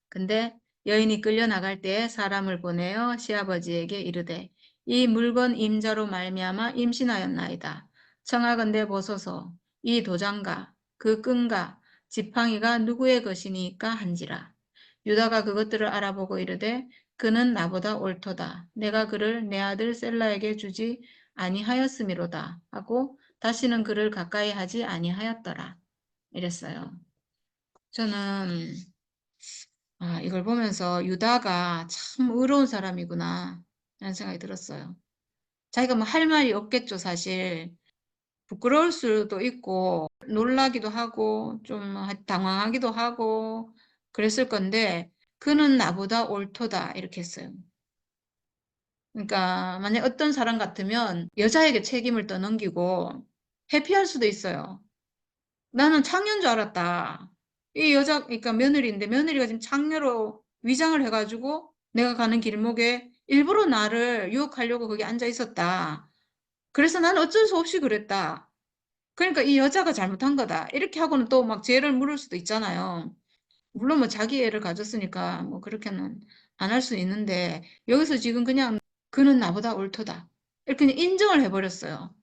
근데 여인이 끌려나갈 때에 사람을 보내어 시아버지에게 이르되 이 물건 임자로 말미암아 임신하였나이다. 청하건대 보소서 이 도장과 그 끈과 지팡이가 누구의 것이니까 한지라. 유다가 그것들을 알아보고 이르되 그는 나보다 옳도다. 내가 그를 내 아들 셀라에게 주지 아니하였음이로다 하고 다시는 그를 가까이 하지 아니하였더라. 이랬어요. 저는 이걸 보면서 유다가 참 의로운 사람이구나 라는 생각이 들었어요. 자기가 뭐 할 말이 없겠죠, 사실. 부끄러울 수도 있고 놀라기도 하고 좀 당황하기도 하고 그랬을 건데 그는 나보다 옳도다 이렇게 했어요. 그러니까 만약 어떤 사람 같으면 여자에게 책임을 떠넘기고 회피할 수도 있어요. 나는 창녀인 줄 알았다. 이 여자, 그러니까 며느리인데 며느리가 지금 창녀로 위장을 해가지고 내가 가는 길목에 일부러 나를 유혹하려고 거기 앉아 있었다. 그래서 나는 어쩔 수 없이 그랬다. 그러니까 이 여자가 잘못한 거다. 이렇게 하고는 또 막 죄를 물을 수도 있잖아요. 물론 뭐 자기 애를 가졌으니까 뭐 그렇게는 안 할 수 있는데 여기서 지금 그냥 그는 나보다 옳도다. 이렇게 그냥 인정을 해버렸어요.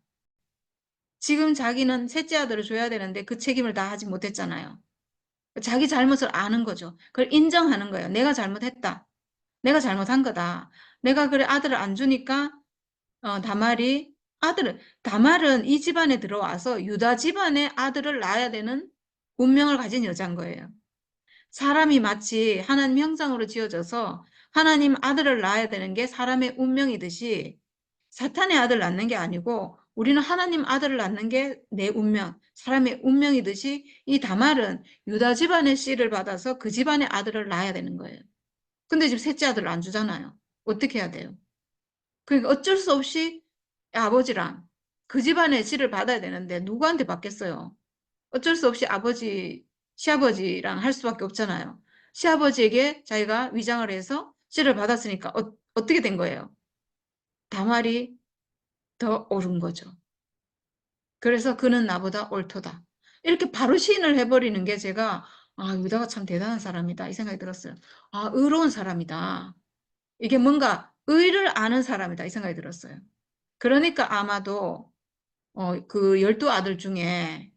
지금 자기는 셋째 아들을 줘야 되는데 그 책임을 다 하지 못했잖아요. 자기 잘못을 아는 거죠. 그걸 인정하는 거예요. 내가 잘못했다. 내가 잘못한 거다. 내가 그래 아들을 안 주니까 다말은 이 집안에 들어와서 유다 집안의 아들을 낳아야 되는 운명을 가진 여자인 거예요. 사람이 마치 하나님 형상으로 지어져서 하나님 아들을 낳아야 되는 게 사람의 운명이듯이 사탄의 아들 낳는 게 아니고 우리는 하나님 아들을 낳는 게 내 운명, 사람의 운명이듯이 이 다말은 유다 집안의 씨를 받아서 그 집안의 아들을 낳아야 되는 거예요. 근데 지금 셋째 아들을 안 주잖아요. 어떻게 해야 돼요? 그러니까 어쩔 수 없이 아버지랑 그 집안의 씨를 받아야 되는데 누구한테 받겠어요? 어쩔 수 없이 시아버지랑 할 수밖에 없잖아요. 시아버지에게 자기가 위장을 해서 씨를 받았으니까 어떻게 된 거예요? 다말이 더 옳은 거죠. 그래서 그는 나보다 옳도다. 이렇게 바로 시인을 해버리는 게 제가 유다가 참 대단한 사람이다 이 생각이 들었어요. 의로운 사람이다. 이게 뭔가 의를 아는 사람이다 이 생각이 들었어요. 그러니까 아마도 그 12아들 중에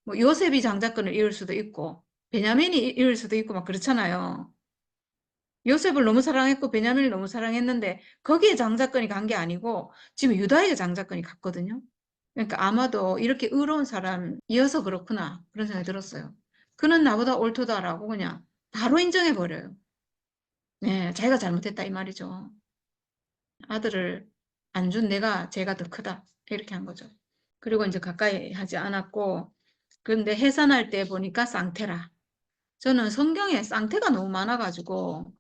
뭐 요셉이 장자권을 이을 수도 있고 베냐민이 이을 수도 있고 막 그렇잖아요. 요셉을 너무 사랑했고 베냐민을 너무 사랑했는데 거기에 장자권이 간 게 아니고 지금 유다에게 장자권이 갔거든요. 그러니까 아마도 이렇게 의로운 사람이어서 그렇구나 그런 생각이 들었어요. 그는 나보다 옳도다라고 그냥 바로 인정해버려요. 네, 자기가 잘못했다 이 말이죠. 아들을 안 준 내가 죄가 더 크다 이렇게 한 거죠. 그리고 이제 가까이 하지 않았고 그런데 해산할 때 보니까 쌍태라. 저는 성경에 쌍태가 너무 많아가지고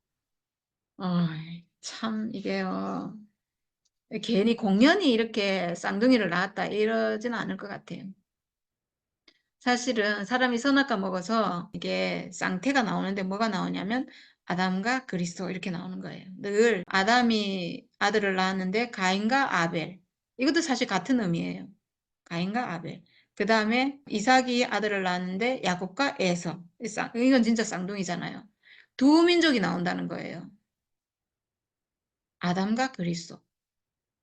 참 이게요. 괜히 공연히 이렇게 쌍둥이를 낳았다 이러지는 않을 것 같아요. 사실은 사람이 선악과 먹어서 이게 쌍태가 나오는데 뭐가 나오냐면 아담과 그리스도 이렇게 나오는 거예요. 늘 아담이 아들을 낳았는데 가인과 아벨. 이것도 사실 같은 의미예요. 가인과 아벨. 그 다음에 이삭이 아들을 낳았는데 야곱과 에서. 이건 진짜 쌍둥이잖아요. 두 민족이 나온다는 거예요. 아담과 그리스도.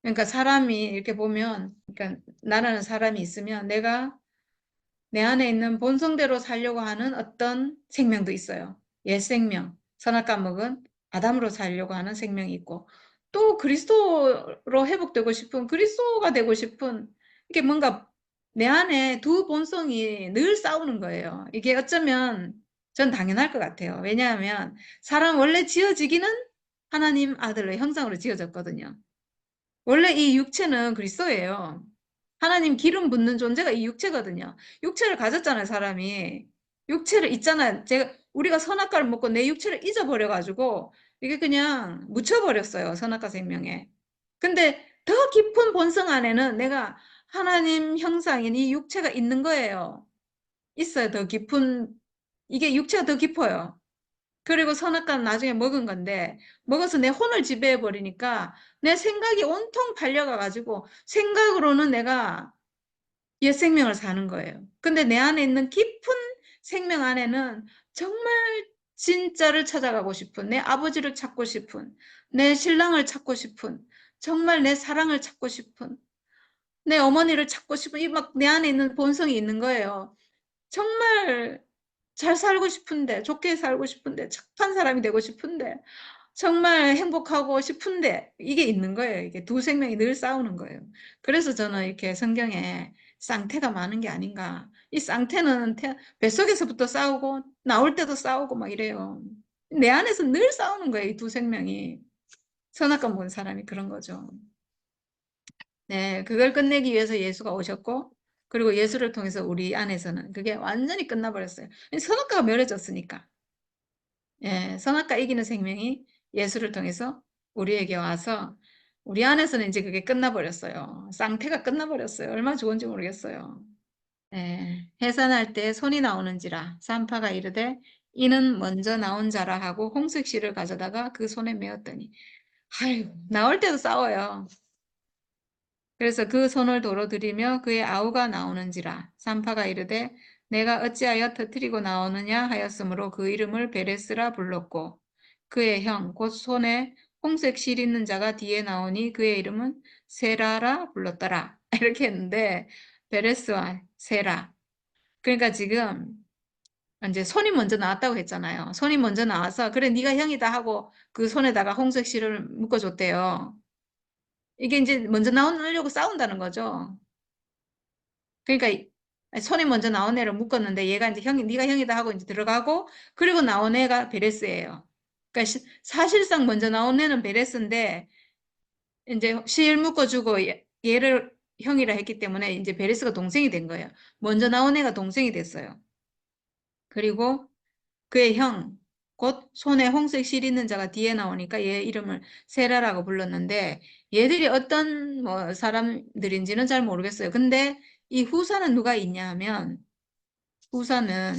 그러니까 사람이 이렇게 보면, 그러니까 나라는 사람이 있으면 내가 내 안에 있는 본성대로 살려고 하는 어떤 생명도 있어요. 옛 생명, 선악과 먹은 아담으로 살려고 하는 생명이 있고 또 그리스도로 회복되고 싶은, 그리스도가 되고 싶은, 이게 뭔가 내 안에 두 본성이 늘 싸우는 거예요. 이게 어쩌면 전 당연할 것 같아요. 왜냐하면 사람 원래 지어지기는 하나님 아들의 형상으로 지어졌거든요. 원래 이 육체는 그리스도예요. 하나님 기름 붓는 존재가 이 육체거든요. 육체를 가졌잖아요, 사람이. 육체를 있잖아요. 우리가 선악과를 먹고 내 육체를 잊어버려가지고 이게 그냥 묻혀버렸어요, 선악과 생명에. 근데 더 깊은 본성 안에는 내가 하나님 형상인 이 육체가 있는 거예요. 있어요, 더 깊은. 이게 육체가 더 깊어요. 그리고 선악과는 나중에 먹은 건데 먹어서 내 혼을 지배해 버리니까 내 생각이 온통 팔려가가지고 생각으로는 내가 옛 생명을 사는 거예요. 근데 내 안에 있는 깊은 생명 안에는 정말 진짜를 찾아가고 싶은, 내 아버지를 찾고 싶은, 내 신랑을 찾고 싶은, 정말 내 사랑을 찾고 싶은, 내 어머니를 찾고 싶은, 이 막 내 안에 있는 본성이 있는 거예요. 정말 잘 살고 싶은데, 좋게 살고 싶은데, 착한 사람이 되고 싶은데, 정말 행복하고 싶은데, 이게 있는 거예요. 이게 두 생명이 늘 싸우는 거예요. 그래서 저는 이렇게 성경에 쌍태가 많은 게 아닌가. 이 쌍태는 뱃속에서부터 싸우고, 나올 때도 싸우고 막 이래요. 내 안에서 늘 싸우는 거예요. 이 두 생명이. 선악과 먹은 사람이 그런 거죠. 네, 그걸 끝내기 위해서 예수가 오셨고, 그리고 예수를 통해서 우리 안에서는 그게 완전히 끝나버렸어요. 선악과가 멸해졌으니까. 예, 선악과 이기는 생명이 예수를 통해서 우리에게 와서 우리 안에서는 이제 그게 끝나버렸어요. 쌍태가 끝나버렸어요. 얼마나 좋은지 모르겠어요. 예, 해산할 때 손이 나오는지라 산파가 이르되 이는 먼저 나온 자라 하고 홍색실을 가져다가 그 손에 메었더니 아유, 나올 때도 싸워요. 그래서 그 손을 도로 들이며 그의 아우가 나오는지라 산파가 이르되 내가 어찌하여 터뜨리고 나오느냐 하였으므로 그 이름을 베레스라 불렀고 그의 형 곧 손에 홍색 실 있는 자가 뒤에 나오니 그의 이름은 세라라 불렀더라. 이렇게 했는데 베레스와 세라. 그러니까 지금 이제 손이 먼저 나왔다고 했잖아요. 손이 먼저 나와서 그래 네가 형이다 하고 그 손에다가 홍색 실을 묶어줬대요. 이게 이제 먼저 나오려고 싸운다는 거죠. 그러니까 손이 먼저 나온 애를 묶었는데 얘가 이제 네가 형이다 하고 이제 들어가고 그리고 나온 애가 베레스예요. 그러니까 사실상 먼저 나온 애는 베레스인데 이제 실 묶어주고 얘를 형이라 했기 때문에 이제 베레스가 동생이 된 거예요. 먼저 나온 애가 동생이 됐어요. 그리고 그의 형, 곧 손에 홍색 실 있는 자가 뒤에 나오니까 얘 이름을 세라라고 불렀는데 얘들이 어떤 뭐 사람들인지는 잘 모르겠어요. 근데 이 후사는 누가 있냐 하면 후사는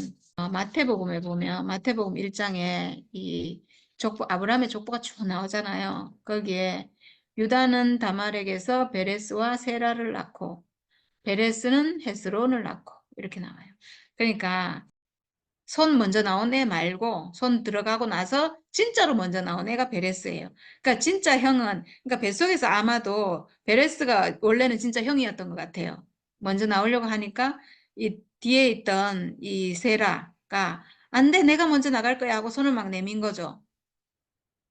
마태복음에 보면 마태복음 1장에 이 족보 아브라함의 족보가 쭉 나오잖아요. 거기에 유다는 다말에게서 베레스와 세라를 낳고 베레스는 헤스론을 낳고 이렇게 나와요. 그러니까 손 먼저 나온 애 말고 손 들어가고 나서 진짜로 먼저 나온 애가 베레스예요. 그러니까 진짜 형은 그러니까 뱃속에서 아마도 베레스가 원래는 진짜 형이었던 것 같아요. 먼저 나오려고 하니까 이 뒤에 있던 이 세라가 안 돼, 내가 먼저 나갈 거야 하고 손을 막 내민 거죠.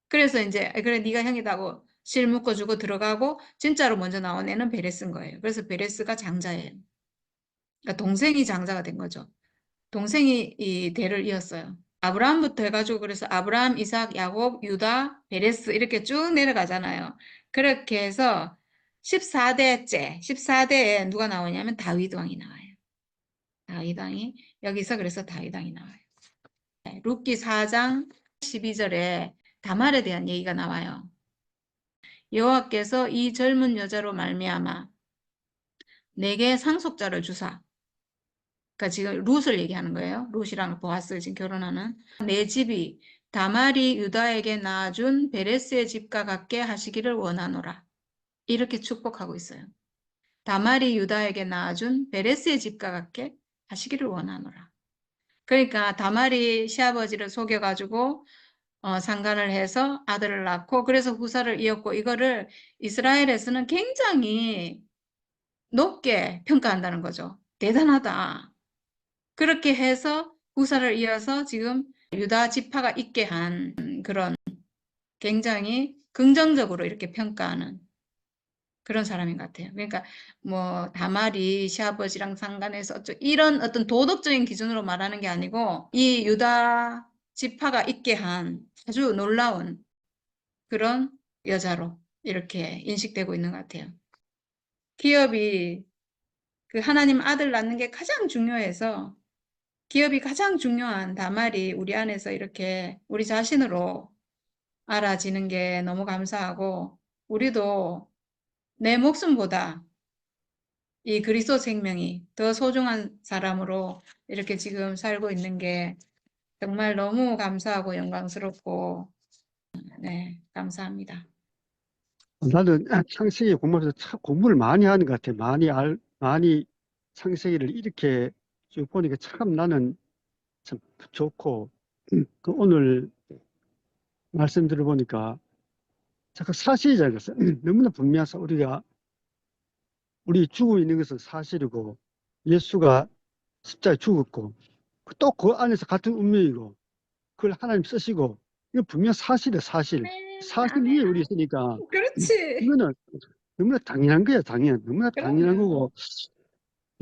그래서 이제 그래 네가 형이다고 실 묶어주고 들어가고 진짜로 먼저 나온 애는 베레스인 거예요. 그래서 베레스가 장자예요. 그러니까 동생이 장자가 된 거죠. 동생이 이 대를 이었어요. 아브라함부터 해가지고 그래서 아브라함, 이삭, 야곱, 유다, 베레스 이렇게 쭉 내려가잖아요. 그렇게 해서 14대에 누가 나오냐면 다윗 왕이 나와요. 다윗 왕이 여기서 그래서 다윗 왕이 나와요. 룻기 4장 12절에 다말에 대한 얘기가 나와요. 여호와께서 이 젊은 여자로 말미암아 내게 상속자를 주사. 그러니까 지금 룻을 얘기하는 거예요. 룻이랑 보아스 지금 결혼하는 내 집이 다말이 유다에게 낳아준 베레스의 집과 같게 하시기를 원하노라. 이렇게 축복하고 있어요. 다말이 유다에게 낳아준 베레스의 집과 같게 하시기를 원하노라. 그러니까 다말이 시아버지를 속여가지고 상간을 해서 아들을 낳고 그래서 후사를 이었고 이거를 이스라엘에서는 굉장히 높게 평가한다는 거죠. 대단하다. 그렇게 해서 후사를 이어서 지금 유다 지파가 있게 한 그런 굉장히 긍정적으로 이렇게 평가하는 그런 사람인 것 같아요. 그러니까 뭐 다말이 시아버지랑 상관해서 이런 어떤 도덕적인 기준으로 말하는 게 아니고 이 유다 지파가 있게 한 아주 놀라운 그런 여자로 이렇게 인식되고 있는 것 같아요. 기업이 그 하나님 아들 낳는 게 가장 중요해서 기업이 가장 중요한 다말이 우리 안에서 이렇게 우리 자신으로 알아지는 게 너무 감사하고 우리도 내 목숨보다 이 그리스도 생명이 더 소중한 사람으로 이렇게 지금 살고 있는 게 정말 너무 감사하고 영광스럽고 네, 감사합니다. 나는 창세기 공부하면서 참 공부를 많이 하는 것 같아. 많이 창세기를 이렇게 쭉 보니까 참 나는 참 좋고, 그 오늘 말씀 들어보니까 자꾸 사실이잖아요. 너무나 분명해서 우리 죽어 있는 것은 사실이고, 예수가 십자가에 죽었고, 또 그 안에서 같은 운명이고, 그걸 하나님 쓰시고, 이거 분명 사실이야, 사실. 사실 위에 우리 있으니까, 그렇지. 이거는 너무나 당연한 거야, 너무나 당연한 그럼요. 거고,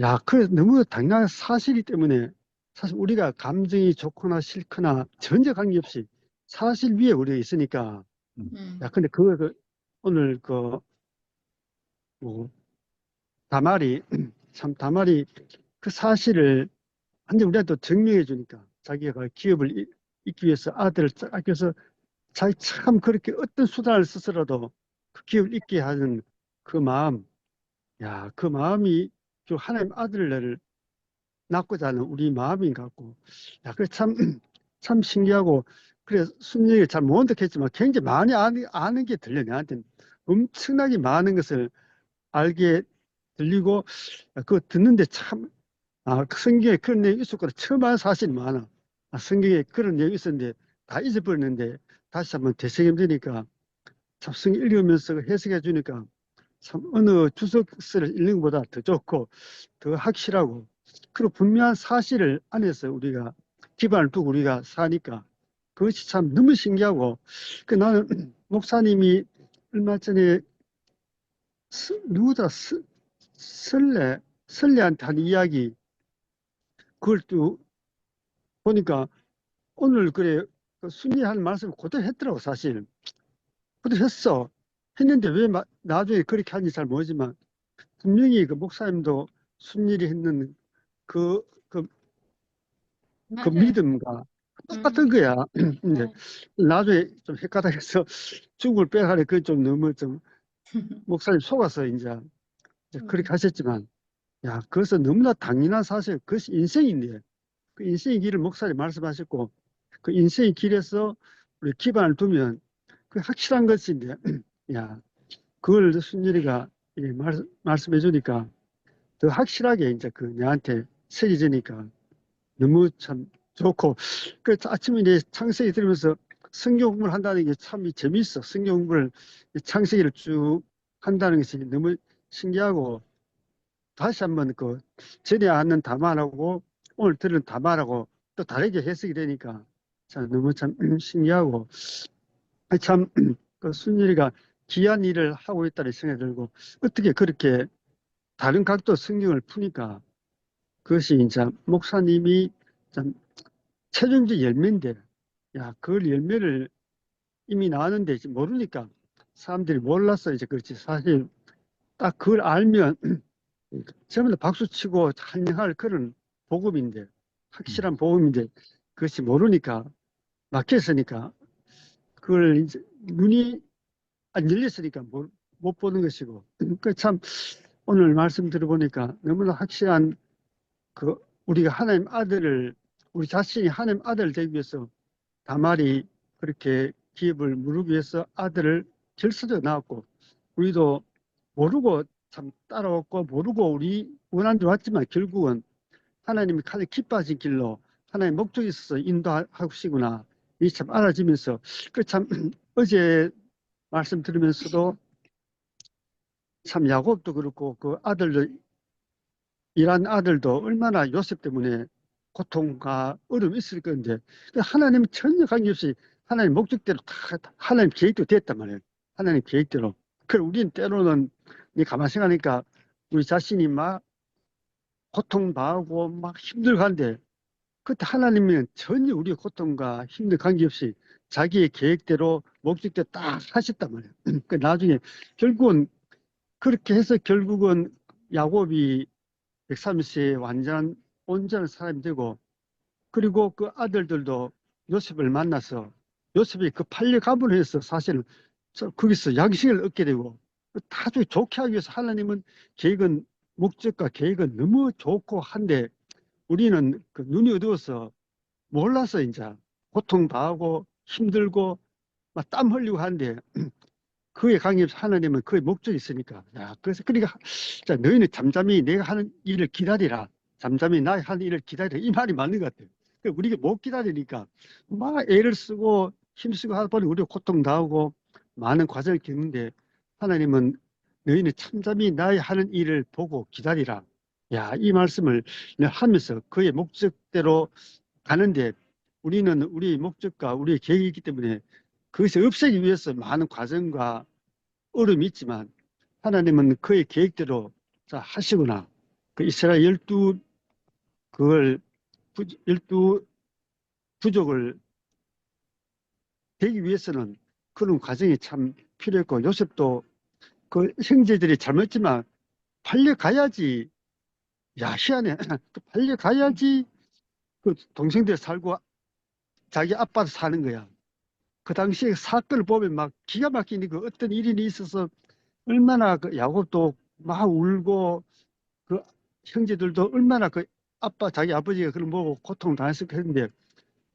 야, 그 너무 당연한 사실이기 때문에 사실 우리가 감정이 좋거나 싫거나 전혀 관계없이 사실 위에 우리가 있으니까, 야, 근데 오늘 뭐, 다말이, 참, 다말이 그 사실을 완전 우리한테 또 증명해 주니까 자기가 기업을 잇기 위해서 아들을 아껴서 자기 참 그렇게 어떤 수단을 써서라도 그 기업을 잇게 하는 그 마음, 야, 그 마음이 그 하나님 아들을 낳고자 하는 우리 마음인 것 같고, 야, 그래 참 신기하고, 그래 순영이 잘 못 느꼈지만 굉장히 많이 아는 게 들려, 내한테는. 엄청나게 많은 것을 알게 들리고, 그거 듣는데 참, 그 성경에 그런 내용이 있었구나. 처음 아는 사실이 많아. 성경에 그런 내용이 있었는데 다 잊어버렸는데 다시 한번 되새김되니까 참 성경 읽으면서 해석해 주니까 참 어느 주석서를 읽는 것보다 더 좋고 더 확실하고, 그리고 분명한 사실을 안에서 우리가 기반을 두고 우리가 사니까 그것이 참 너무 신기하고, 나는 목사님이 얼마 전에 누구더라, 설레한테 한 이야기, 그걸 또 보니까 오늘 그래 순위하는 말씀을 그대로 했더라고. 사실 그대로 했는데 왜 나중에 그렇게 하는지 잘 모르지만 분명히 그 목사님도 순일이 했는 그, 그, 그 맞아요. 믿음과 똑같은 거야. 이제 나중에 좀 헷갈려서 죽을 빼가래. 그 좀 너무 좀 목사님 속아서 이제 그렇게 하셨지만, 야, 그것은 너무나 당연한 사실. 그것이 인생인데 그 인생의 길을 목사님 말씀하셨고, 그 인생의 길에서 우리 기반을 두면 그 확실한 것인데, 야, 그걸 순열이가 말씀해 주니까 더 확실하게 이제 그 내한테 새겨지니까 너무 참 좋고, 그 아침에 이제 창세기 들으면서 성경 공부를 한다는 게 참 재미있어. 성경 공부를 창세기를 쭉 한다는 것이 너무 신기하고, 다시 한번 그 전에 아는 담화하고 오늘 들은 담화하고 또 다르게 해석이 되니까 참 너무 참 신기하고, 참 그 순일이가 귀한 일을 하고 있다는 생각이 들고, 어떻게 그렇게 다른 각도 성경을 푸니까 그것이 이제 목사님이 참 최종적 열매인데, 야, 그 열매를 이미 나왔는데 이제 모르니까 사람들이 몰라서 이제 그렇지. 사실 딱 그걸 알면 전부 다 박수 치고 환영할 그런 복음인데, 확실한 복음인데 그것이 모르니까 막혔으니까 그걸 이제 눈이 안 열렸으니까 못 보는 것이고, 그 참 오늘 말씀 들어보니까 너무나 확실한 그 우리가 하나님 아들을, 우리 자신이 하나님 아들 되기 위해서 다말이 그렇게 기업을 무르기 위해서 아들을 결석적으로 낳았고, 우리도 모르고 참 따라왔고 모르고 우리 원한 줄 알았지만 결국은 하나님이 가장 기뻐하신 길로 하나님의 목적이 있어서 인도하시구나, 이 참 알아지면서 그 참 어제 말씀 들으면서도 참 야곱도 그렇고 그 아들도, 일한 아들도 얼마나 요셉 때문에 고통과 어려움이 있을 건데 하나님은 전혀 관계없이 하나님 목적대로 다 하나님 계획도 됐단 말이에요. 하나님 계획대로. 그럼 우리는 때로는 이 가만 생각하니까 우리 자신이 막 고통당하고 막 힘들고 한데 그때 하나님은 전혀 우리의 고통과 힘든 관계없이 자기의 계획대로 목적대로 딱 하셨단 말이에요. 그 나중에 결국은 그렇게 해서 결국은 야곱이 130세에 완전한 온전한 사람이 되고 그리고 그 아들들도 요셉을 만나서 요셉이 그 팔려가문을 해서 사실은 거기서 양식을 얻게 되고 아주 좋게 하기 위해서 하나님은 계획은 목적과 계획은 너무 좋고 한데 우리는 그 눈이 어두워서 몰라서 이제 고통당하고 힘들고 막 땀 흘리고 하는데 그에 관계없이 하나님은 그의 목적이 있으니까. 야, 그래서 그러니까 자, 너희는 잠잠히 내가 하는 일을 기다리라. 잠잠히 나의 하는 일을 기다리라. 이 말이 맞는 것 같아요. 우리가 못 기다리니까 막 애를 쓰고 힘쓰고 하다 보니 우리가 고통당하고 많은 과정을 겪는데 하나님은 너희는 잠잠히 나의 하는 일을 보고 기다리라. 야, 이 말씀을 하면서 그의 목적대로 가는데 우리는 우리의 목적과 우리의 계획이 있기 때문에 그것을 없애기 위해서 많은 과정과 어려움이 있지만 하나님은 그의 계획대로 자 하시구나. 그 이스라엘 그걸 열두 부족을 되기 위해서는 그런 과정이 참 필요했고 요셉도 그 형제들이 잘못했지만 팔려가야지. 야, 희한해. 팔려가야지 그 동생들 살고 자기 아빠도 사는 거야. 그 당시에 사건을 보면 막 기가 막히니 그 어떤 일이 있어서 얼마나 그 야곱도 막 울고 그 형제들도 얼마나 그 자기 아버지가 그걸 보고 고통 당했을 했는데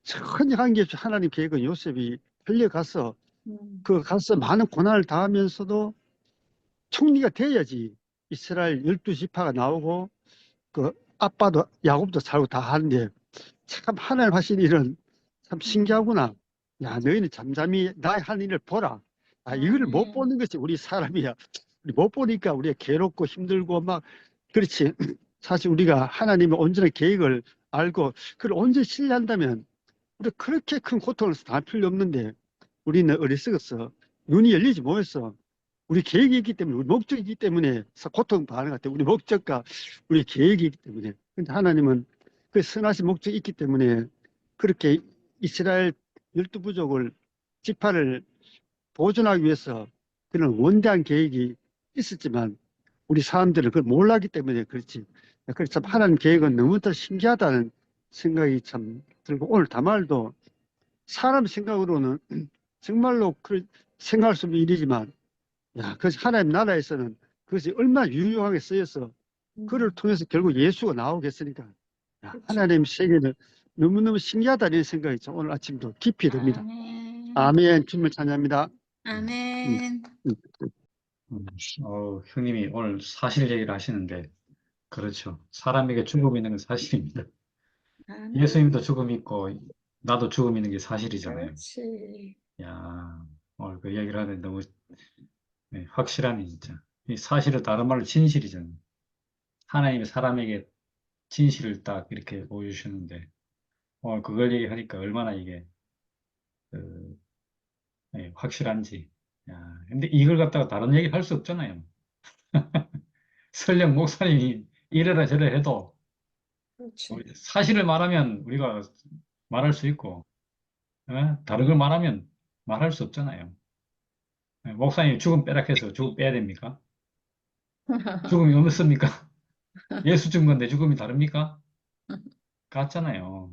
전혀 관계없이 하나님 계획은 요셉이 끌려가서 그 가서 많은 고난을 당하면서도 총리가 돼야지 이스라엘 12지파가 나오고 그 아빠도 야곱도 살고 다 하는데 참 하나님 하신 일은 참 신기하구나. 야, 너희는 잠잠히 나의 한 일을 보라. 아, 이거를 못 보는 것이 우리 사람이야. 우리 못 보니까 우리가 괴롭고 힘들고 막 그렇지. 사실 우리가 하나님의 온전한 계획을 알고 그걸 온전히 신뢰한다면 우리가 그렇게 큰 고통을 당할 필요 없는데 우리는 어리석어서 눈이 열리지 못해서 우리 계획이 있기 때문에 우리 목적이 있기 때문에 고통받는 것 같아요. 우리 목적과 우리 계획이 있기 때문에. 근데 하나님은 그 선하신 목적이 있기 때문에 그렇게 이스라엘 12부족을 지파를 보존하기 위해서 그런 원대한 계획이 있었지만 우리 사람들은 그걸 몰랐기 때문에 그렇지. 그래서 참 하나님 계획은 너무 더 신기하다는 생각이 참 들고 오늘 다말도 사람 생각으로는 정말로 생각할 수 없는 일이지만 야, 그 하나님 나라에서는 그것이 얼마나 유용하게 쓰여서 그를 통해서 결국 예수가 나오겠으니까 야, 하나님 세계는 너무너무 신기하다는 생각이 참 오늘 아침도 깊이 듭니다. 아멘. 아멘. 주님을 찬양합니다. 아멘. 형님이 오늘 사실 얘기를 하시는데, 그렇죠. 사람에게 죽음이 있는 건 사실입니다. 아멘. 예수님도 죽음이 있고, 나도 죽음이 있는 게 사실이잖아요. 그렇지. 야, 오늘 그 얘기를 하는데 너무 확실하네, 진짜. 이 사실을 다른 말로 진실이잖아요. 하나님이 사람에게 진실을 딱 이렇게 보여주셨는데, 오늘 그걸 얘기하니까 얼마나 이게, 그, 확실한지. 야, 근데 이걸 갖다가 다른 얘기 할 수 없잖아요. 설령 목사님이 이래라 저래라 해도, 그렇지. 사실을 말하면 우리가 말할 수 있고, 다른 걸 말하면 말할 수 없잖아요. 목사님 죽음 빼라 해서 죽음 빼야 됩니까? 죽음이 없습니까? 예수 죽은 내 죽음이 다릅니까? 같잖아요.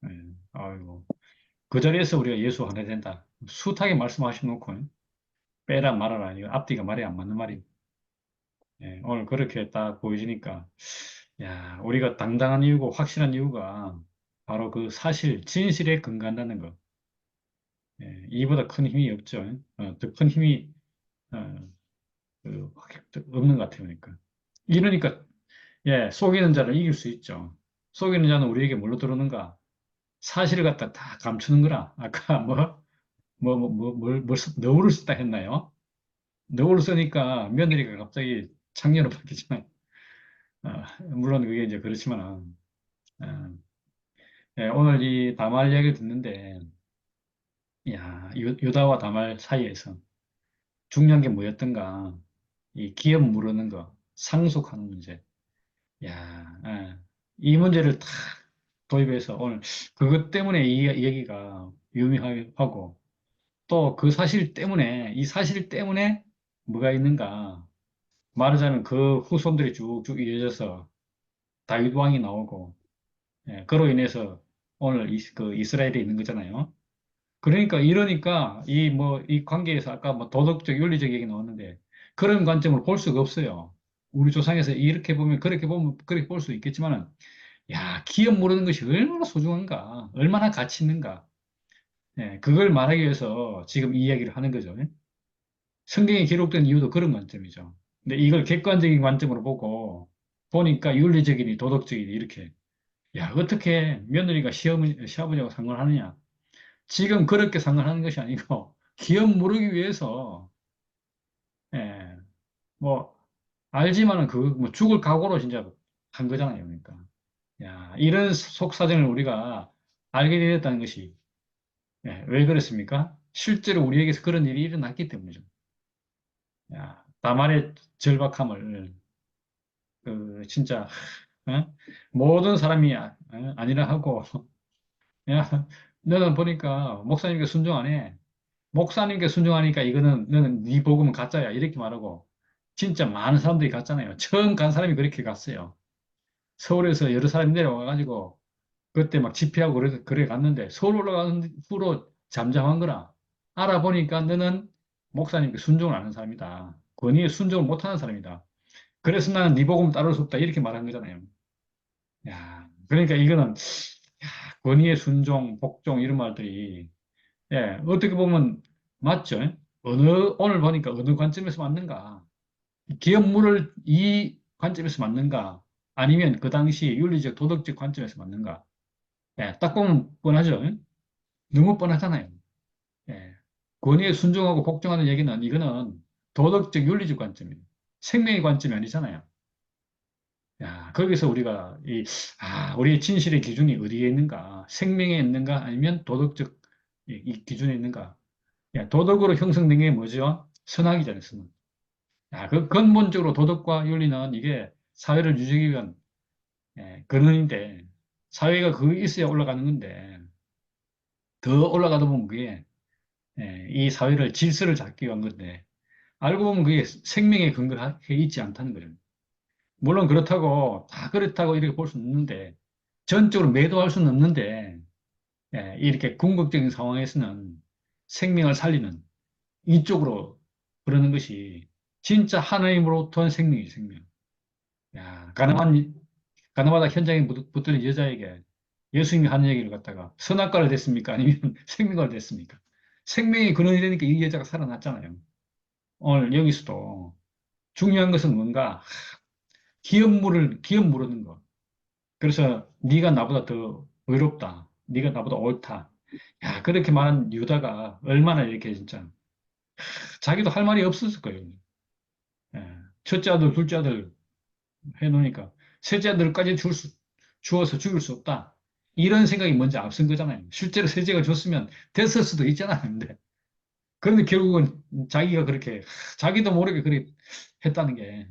예, 아이고. 그 자리에서 우리가 예수 하나 된다. 숱하게 말씀하셔놓고, 빼라 말아라. 이거 앞뒤가 말이 안 맞는 말이. 오늘 그렇게 딱 보여지니까, 야, 우리가 당당한 이유고 확실한 이유가 바로 그 사실, 진실에 근거한다는 거. 이보다 큰 힘이 없죠. 더 큰 힘이 어, 없는 것 같아요. 그러니까. 이러니까 속이는 자를 이길 수 있죠. 속이는 자는 우리에게 뭘로 들어오는가? 사실을 갖다 다 감추는 거라. 아까 너울을 쓰다 했나요? 너울을 쓰니까 며느리가 갑자기 창녀로 바뀌잖아요. 물론 그게 이제 그렇지만, 오늘 이 다말 이야기를 듣는데, 야, 유다와 다말 사이에서 중요한 게 뭐였던가? 이 기업 무르는 거, 상속하는 문제. 야, 이 문제를 탁 도입해서 오늘 그것 때문에 이 얘기가 유명하고 또 그 사실 때문에 이 사실 때문에 뭐가 있는가? 말하자면 그 후손들이 쭉쭉 이어져서 다윗 왕이 나오고 그로 인해서 오늘 그 이스라엘에 있는 거잖아요. 그러니까 이러니까 이 뭐 이 관계에서 아까 뭐 도덕적 윤리적 얘기 나왔는데 그런 관점으로 볼 수가 없어요. 우리 조상에서 이렇게 보면 그렇게 보면 그렇게 볼 수 있겠지만은 야 기업 모르는 것이 얼마나 소중한가, 얼마나 가치 있는가. 그걸 말하기 위해서 지금 이 이야기를 하는 거죠. 성경에 기록된 이유도 그런 관점이죠. 근데 이걸 객관적인 관점으로 보고 보니까 윤리적이니 도덕적이니 이렇게 야 어떻게 며느리가 시아버지하고 상관하느냐. 지금 그렇게 상관하는 것이 아니고 기업 모르기 위해서 예, 뭐 알지만은 그 뭐 죽을 각오로 진짜 한 거잖아요. 그러니까 야 이런 속사정을 우리가 알게 되었다는 것이 왜 그렇습니까? 실제로 우리에게서 그런 일이 일어났기 때문이죠. 야 다말의 절박함을 그 진짜 모든 사람이 아니라 하고 야 너는 보니까 목사님께 순종 안 해. 목사님께 순종하니까 이거는 너는 네 복음은 가짜야 이렇게 말하고 진짜 많은 사람들이 갔잖아요. 처음 간 사람이 그렇게 갔어요. 서울에서 여러 사람이 내려와가지고 그때 막 집회하고 그래 갔는데 서울 올라가는 후로 잠잠한 거라 알아보니까 너는 목사님께 순종을 안 하는 사람이다. 권위에 순종을 못하는 사람이다. 그래서 나는 네 복음 따를 수 없다 이렇게 말한 거잖아요. 야, 그러니까 이거는 야, 권위에 순종, 복종 이런 말들이 어떻게 보면 맞죠? 오늘 보니까 어느 관점에서 맞는가? 기업물을 이 관점에서 맞는가? 아니면 그 당시 윤리적, 도덕적 관점에서 맞는가? 딱 보면 뻔하죠? 너무 뻔하잖아요. 예. 권위에 순종하고 복종하는 얘기는 이거는 도덕적, 윤리적 관점이에요. 생명의 관점이 아니잖아요. 야, 거기서 우리가 우리의 진실의 기준이 어디에 있는가? 생명에 있는가? 아니면 도덕적 이 기준에 있는가? 도덕으로 형성된 게 뭐죠? 선악이잖아요, 선악. 그 근본적으로 도덕과 윤리는 이게 사회를 유지하기 위한 근원인데, 사회가 그게 있어야 올라가는 건데, 더 올라가다 보면 그게 이 사회를 질서를 잡기 위한 건데, 알고 보면 그게 생명에 근거해 있지 않다는 거예요. 물론 그렇다고, 다 그렇다고 이렇게 볼 수는 없는데, 전적으로 매도할 수는 없는데, 이렇게 궁극적인 상황에서는 생명을 살리는 이쪽으로 그러는 것이 진짜 하나님으로부터 온 생명이지, 생명. 야, 가나마다 현장에 붙들린 여자에게 예수님이 하는 얘기를 갖다가 선악과를 됐습니까? 아니면 생명과를 됐습니까? 생명이 근원이 되니까 이 여자가 살아났잖아요. 오늘 여기서도 중요한 것은 뭔가 기업 모르는 거. 그래서 네가 나보다 더 의롭다. 네가 나보다 옳다. 야, 그렇게 말한 유다가 얼마나 이렇게 진짜 자기도 할 말이 없었을 거예요. 예. 첫째 아들, 둘째 아들 해놓으니까 셋째 아들까지 주어서 죽일 수 없다. 이런 생각이 먼저 앞선 거잖아요. 실제로 셋째가 줬으면 됐을 수도 있잖아요. 근데 그런데 결국은 자기가 그렇게 자기도 모르게 그렇게 했다는 게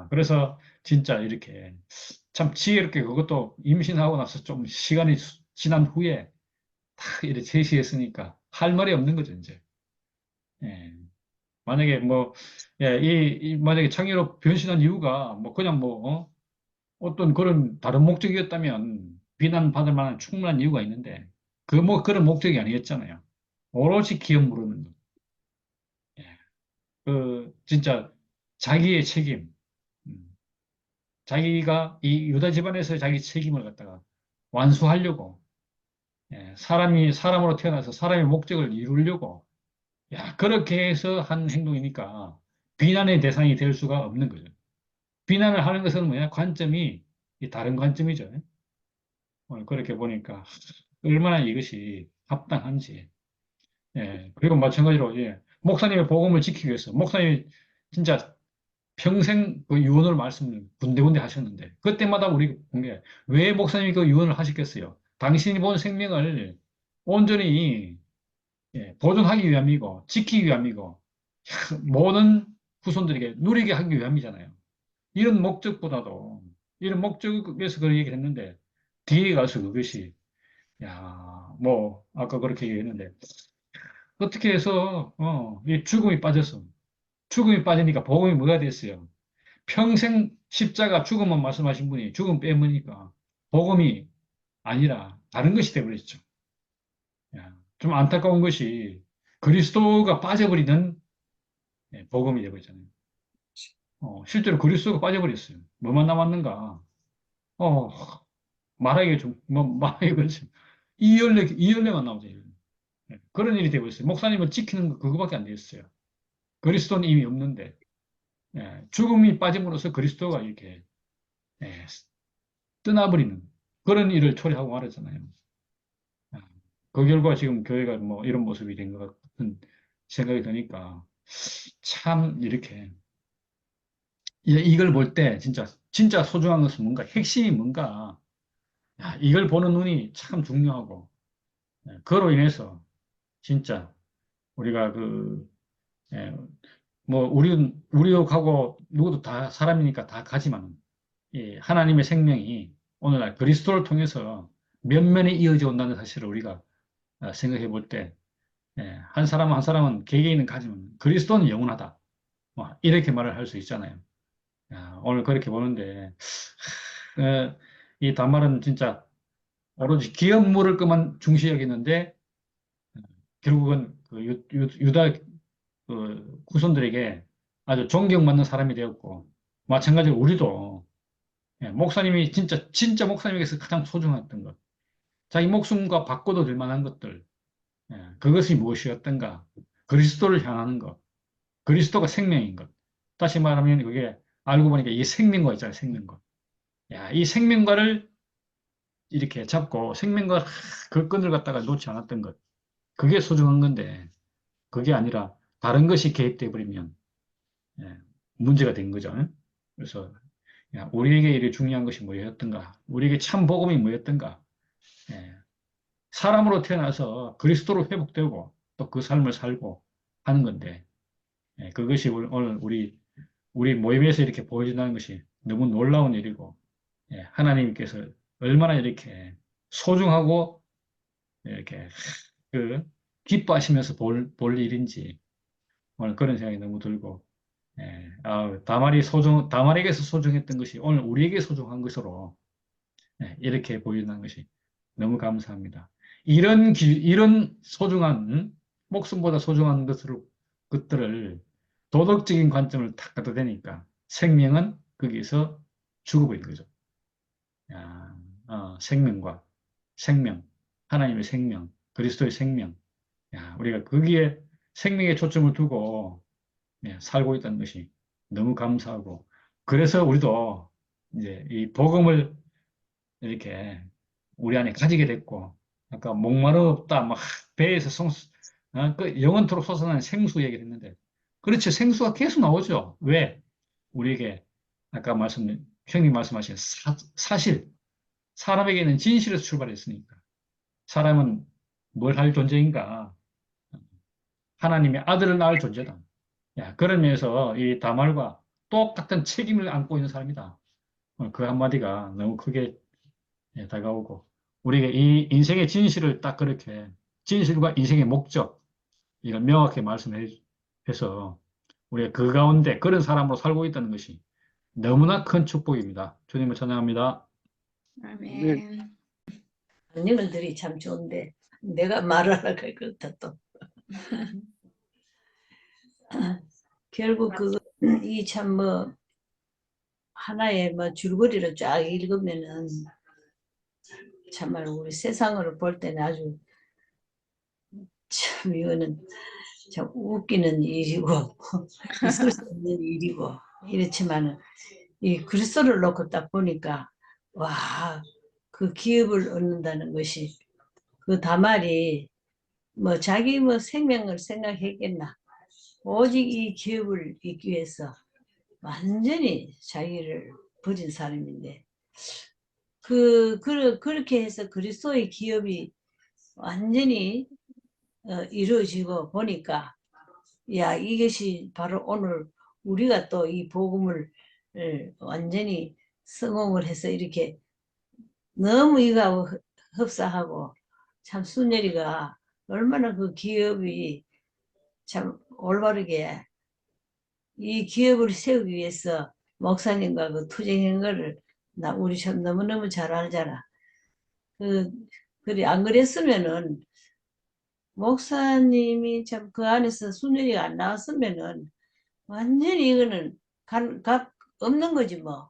그래서 진짜 이렇게 참 지혜롭게 그것도 임신하고 나서 좀 시간이 지난 후에 딱 이렇게 제시했으니까 할 말이 없는 거죠, 이제. 예. 만약에 뭐, 만약에 창의로 변신한 이유가 뭐 그냥 어떤 그런 다른 목적이었다면 비난받을 만한 충분한 이유가 있는데 그 뭐 그런 목적이 아니었잖아요. 오롯이 기업 무르는 거. 예. 그 진짜 자기의 책임, 음, 자기가 이 유다 집안에서 자기 책임을 갖다가 완수하려고 사람이 사람으로 태어나서 사람의 목적을 이루려고 그렇게 해서 한 행동이니까 비난의 대상이 될 수가 없는 거죠. 비난을 하는 것은 뭐냐? 관점이 이 다른 관점이죠. 오늘 그렇게 보니까 얼마나 이것이 합당한지. 그리고 마찬가지로, 목사님의 복음을 지키기 위해서, 목사님이 진짜 평생 그 유언을 말씀을 군데군데 하셨는데, 그때마다 우리 본 게, 왜 목사님이 그 유언을 하셨겠어요? 당신이 본 생명을 온전히 예, 보존하기 위함이고 지키기 위함이고 모든 후손들에게 누리게 하기 위함이잖아요. 이런 목적보다도 이런 목적에서 그런 얘기를 했는데 뒤에 가서 그것이 뭐 아까 그렇게 얘기했는데 어떻게 해서 이 죽음이 빠지니까 복음이 뭐가 됐어요? 평생 십자가 죽음만 말씀하신 분이 죽음 빼먹으니까 복음이 아니라 다른 것이 돼버렸죠. 좀 안타까운 것이 그리스도가 빠져버리는 복음이 돼버렸잖아요. 실제로 그리스도가 빠져버렸어요. 뭐만 남았는가? 어, 말하기가 좀, 말하기가 그렇죠. 이열레만 나오죠. 이열레. 그런 일이 되고 있어요. 목사님을 지키는 거 그거밖에 안 되었어요. 그리스도는 이미 없는데, 죽음이 빠짐으로써 그리스도가 이렇게 예, 떠나버리는 그런 일을 초래하고 말았잖아요. 아, 그 결과 지금 교회가 뭐 이런 모습이 된 것 같은 생각이 드니까 참 이렇게 이걸 볼 때 진짜 소중한 것은 뭔가 핵심이 뭔가 이걸 보는 눈이 참 중요하고 그로 인해서 진짜 우리가 예, 뭐 우리도 가고 누구도 다 사람이니까 다 가지만 이 하나님의 생명이 오늘날 그리스도를 통해서 면면에 이어져 온다는 사실을 우리가 생각해 볼 때, 한 사람 한 사람은 개개인은 가지만 그리스도는 영원하다. 이렇게 말을 할 수 있잖아요. 오늘 그렇게 보는데, 이 단말은 진짜 오로지 기업 물을 것만 중시 여기는데, 결국은 그 유다 그 후손들에게 아주 존경받는 사람이 되었고, 마찬가지로 우리도 목사님이 진짜 목사님에게서 가장 소중했던 것, 자기 목숨과 바꿔도 될 만한 것들, 그것이 무엇이었던가? 그리스도를 향하는 것, 그리스도가 생명인 것. 다시 말하면 그게 알고 보니까 이 생명과 있잖아요, 생명과. 이 생명과를 이렇게 잡고 생명과 그 끈을 갖다가 놓지 않았던 것. 그게 소중한 건데, 그게 아니라 다른 것이 개입돼 버리면 문제가 된 거죠. 그래서 우리에게 이렇게 중요한 것이 뭐였던가? 우리에게 참 복음이 뭐였던가? 예, 사람으로 태어나서 그리스도로 회복되고 또 그 삶을 살고 하는 건데 그것이 오늘 우리 모임에서 이렇게 보여진다는 것이 너무 놀라운 일이고 하나님께서 얼마나 이렇게 소중하고 이렇게 그 기뻐하시면서 볼 일인지 오늘 그런 생각이 너무 들고 다말에게서 소중했던 것이 오늘 우리에게 소중한 것으로 이렇게 보여준다는 것이 너무 감사합니다. 이런 소중한, 목숨보다 소중한 것들을 도덕적인 관점을 탁 갖다 대니까 생명은 거기에서 죽어버린 거죠. 생명과 생명, 하나님의 생명, 그리스도의 생명. 우리가 거기에 생명에 초점을 두고 살고 있다는 것이 너무 감사하고 그래서 우리도 이제 이 복음을 이렇게 우리 안에 가지게 됐고, 아까 목마르다, 막 배에서 그 영원토록 솟아나는 생수 얘기를 했는데, 그렇죠. 생수가 계속 나오죠. 왜? 우리에게 아까 형님 말씀하신 사실, 사람에게는 진실에서 출발했으니까. 사람은 뭘 할 존재인가? 하나님의 아들을 낳을 존재다. 그런 면에서 이 다말과 똑같은 책임을 안고 있는 사람이다. 그 한마디가 너무 크게 다가오고 우리가 이 인생의 진실을 딱 그렇게 진실과 인생의 목적 이걸 명확히 말씀해서 우리가 그 가운데 그런 사람으로 살고 있다는 것이 너무나 큰 축복입니다. 주님을 찬양합니다. 네. 아멘. 언니들이 참 좋은데 내가 말을 하려고 그렇다 또. 결국 이 참 뭐 하나의 뭐 줄거리를 쫙 읽으면은 정말 우리 세상으로 볼 때는 아주 참 이거는 참 웃기는 일이고 있을 수 없는 일이고 이렇지만은 이 그리스도를 놓고 딱 보니까 와, 그 기업을 얻는다는 것이 그 다말이 뭐 자기 뭐 생명을 생각했겠나. 오직 이 기업을 잇기 위해서 완전히 자기를 버린 사람인데 그렇게 해서 그리스도의 기업이 완전히 이루어지고 보니까 야 이것이 바로 오늘 우리가 또 이 복음을 완전히 성공을 해서 이렇게 너무 이거 흡사하고 참 순열이가 얼마나 그 기업이 참 올바르게 이 기업을 세우기 위해서 목사님과 그 투쟁한 거를 우리 참 너무너무 잘 알잖아. 그래 안 그랬으면은 목사님이 참 그 안에서 순열이가 안 나왔으면은 완전히 이거는 각 없는 거지 뭐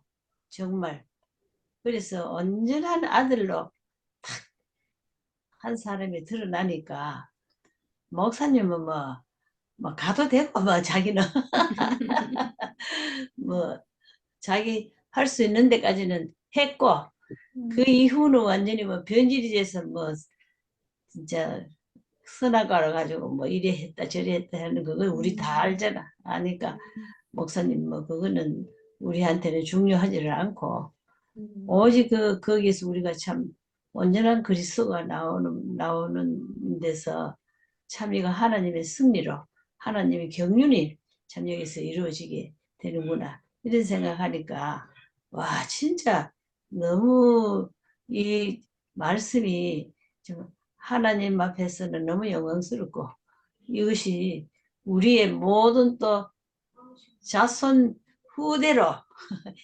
정말. 그래서 온전한 아들로 탁 한 사람이 드러나니까 목사님은 뭐 가도 되고 뭐 자기는 뭐 자기 할 수 있는 데까지는 했고 그 이후는 완전히 뭐 변질이 돼서 뭐 진짜 선악과를 가지고 뭐 이래 했다 저래 했다 하는 그거 우리 다 알잖아. 아니까 목사님 뭐 그거는 우리한테는 중요하지를 않고 오직 거기에서 우리가 참 온전한 그리스도가 나오는 데서 참 이거 하나님의 승리로 하나님의 경륜이 참 여기서 이루어지게 되는구나 이런 생각하니까 와 진짜 너무 이 말씀이 좀 하나님 앞에서는 너무 영광스럽고 이것이 우리의 모든 또 자손 후대로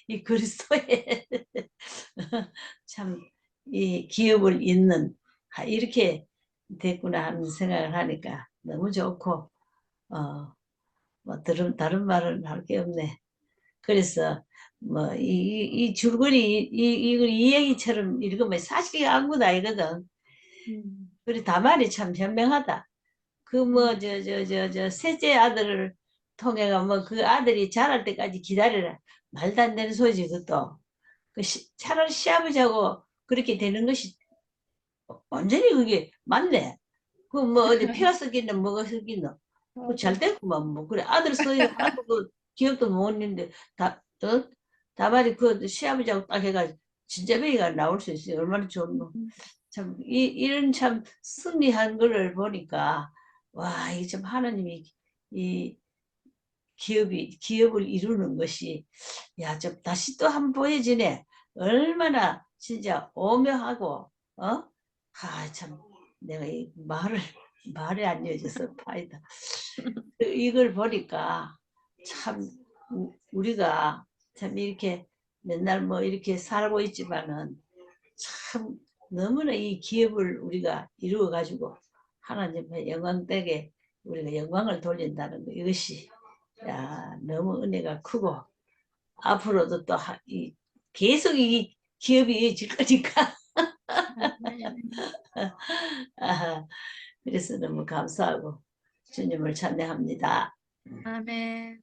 이 그리스도의 참 이 기업을 잇는 이렇게 됐구나 하는 생각을 하니까 너무 좋고 뭐 다른 말은 할 게 없네. 그래서 뭐 이 줄거리 이 얘기처럼 읽으면 사실 아무것도 아니거든. 그래 다말이 참 현명하다. 그 뭐 저 셋째 아들을 통해가 뭐 그 아들이 자랄 때까지 기다려라. 말도 안 되는 소리지 그것도. 차라리 시아버지하고 그렇게 되는 것이 완전히 그게 맞네. 그 뭐 어디 피가 섞이는 뭐가 섞이노. 잘 됐구만 뭐 그래 아들 소리 하나도 그 기억도 못 했는데 다말이 그 시아버지하고 딱 해가지고 진짜 베이가 나올 수 있어요. 얼마나 좋은 거. 참 이런 참 승리한 거를 보니까 와 이 참 하나님이 이 기업을 이루는 것이 야 좀 다시 또 한 번 보여지네. 얼마나 진짜 오묘하고 참 내가 이 말이 안 이어져서 파이다. 이걸 보니까 참 우리가 참 이렇게 맨날 뭐 이렇게 살고 있지만은 참 너무나 이 기업을 우리가 이루어 가지고 하나님의 영광되게 우리가 영광을 돌린다는 거 이것이 야 너무 은혜가 크고 앞으로도 또 계속 이 기업이 이어질 거니까 그래서 너무 감사하고 주님을 찬양합니다. 아멘.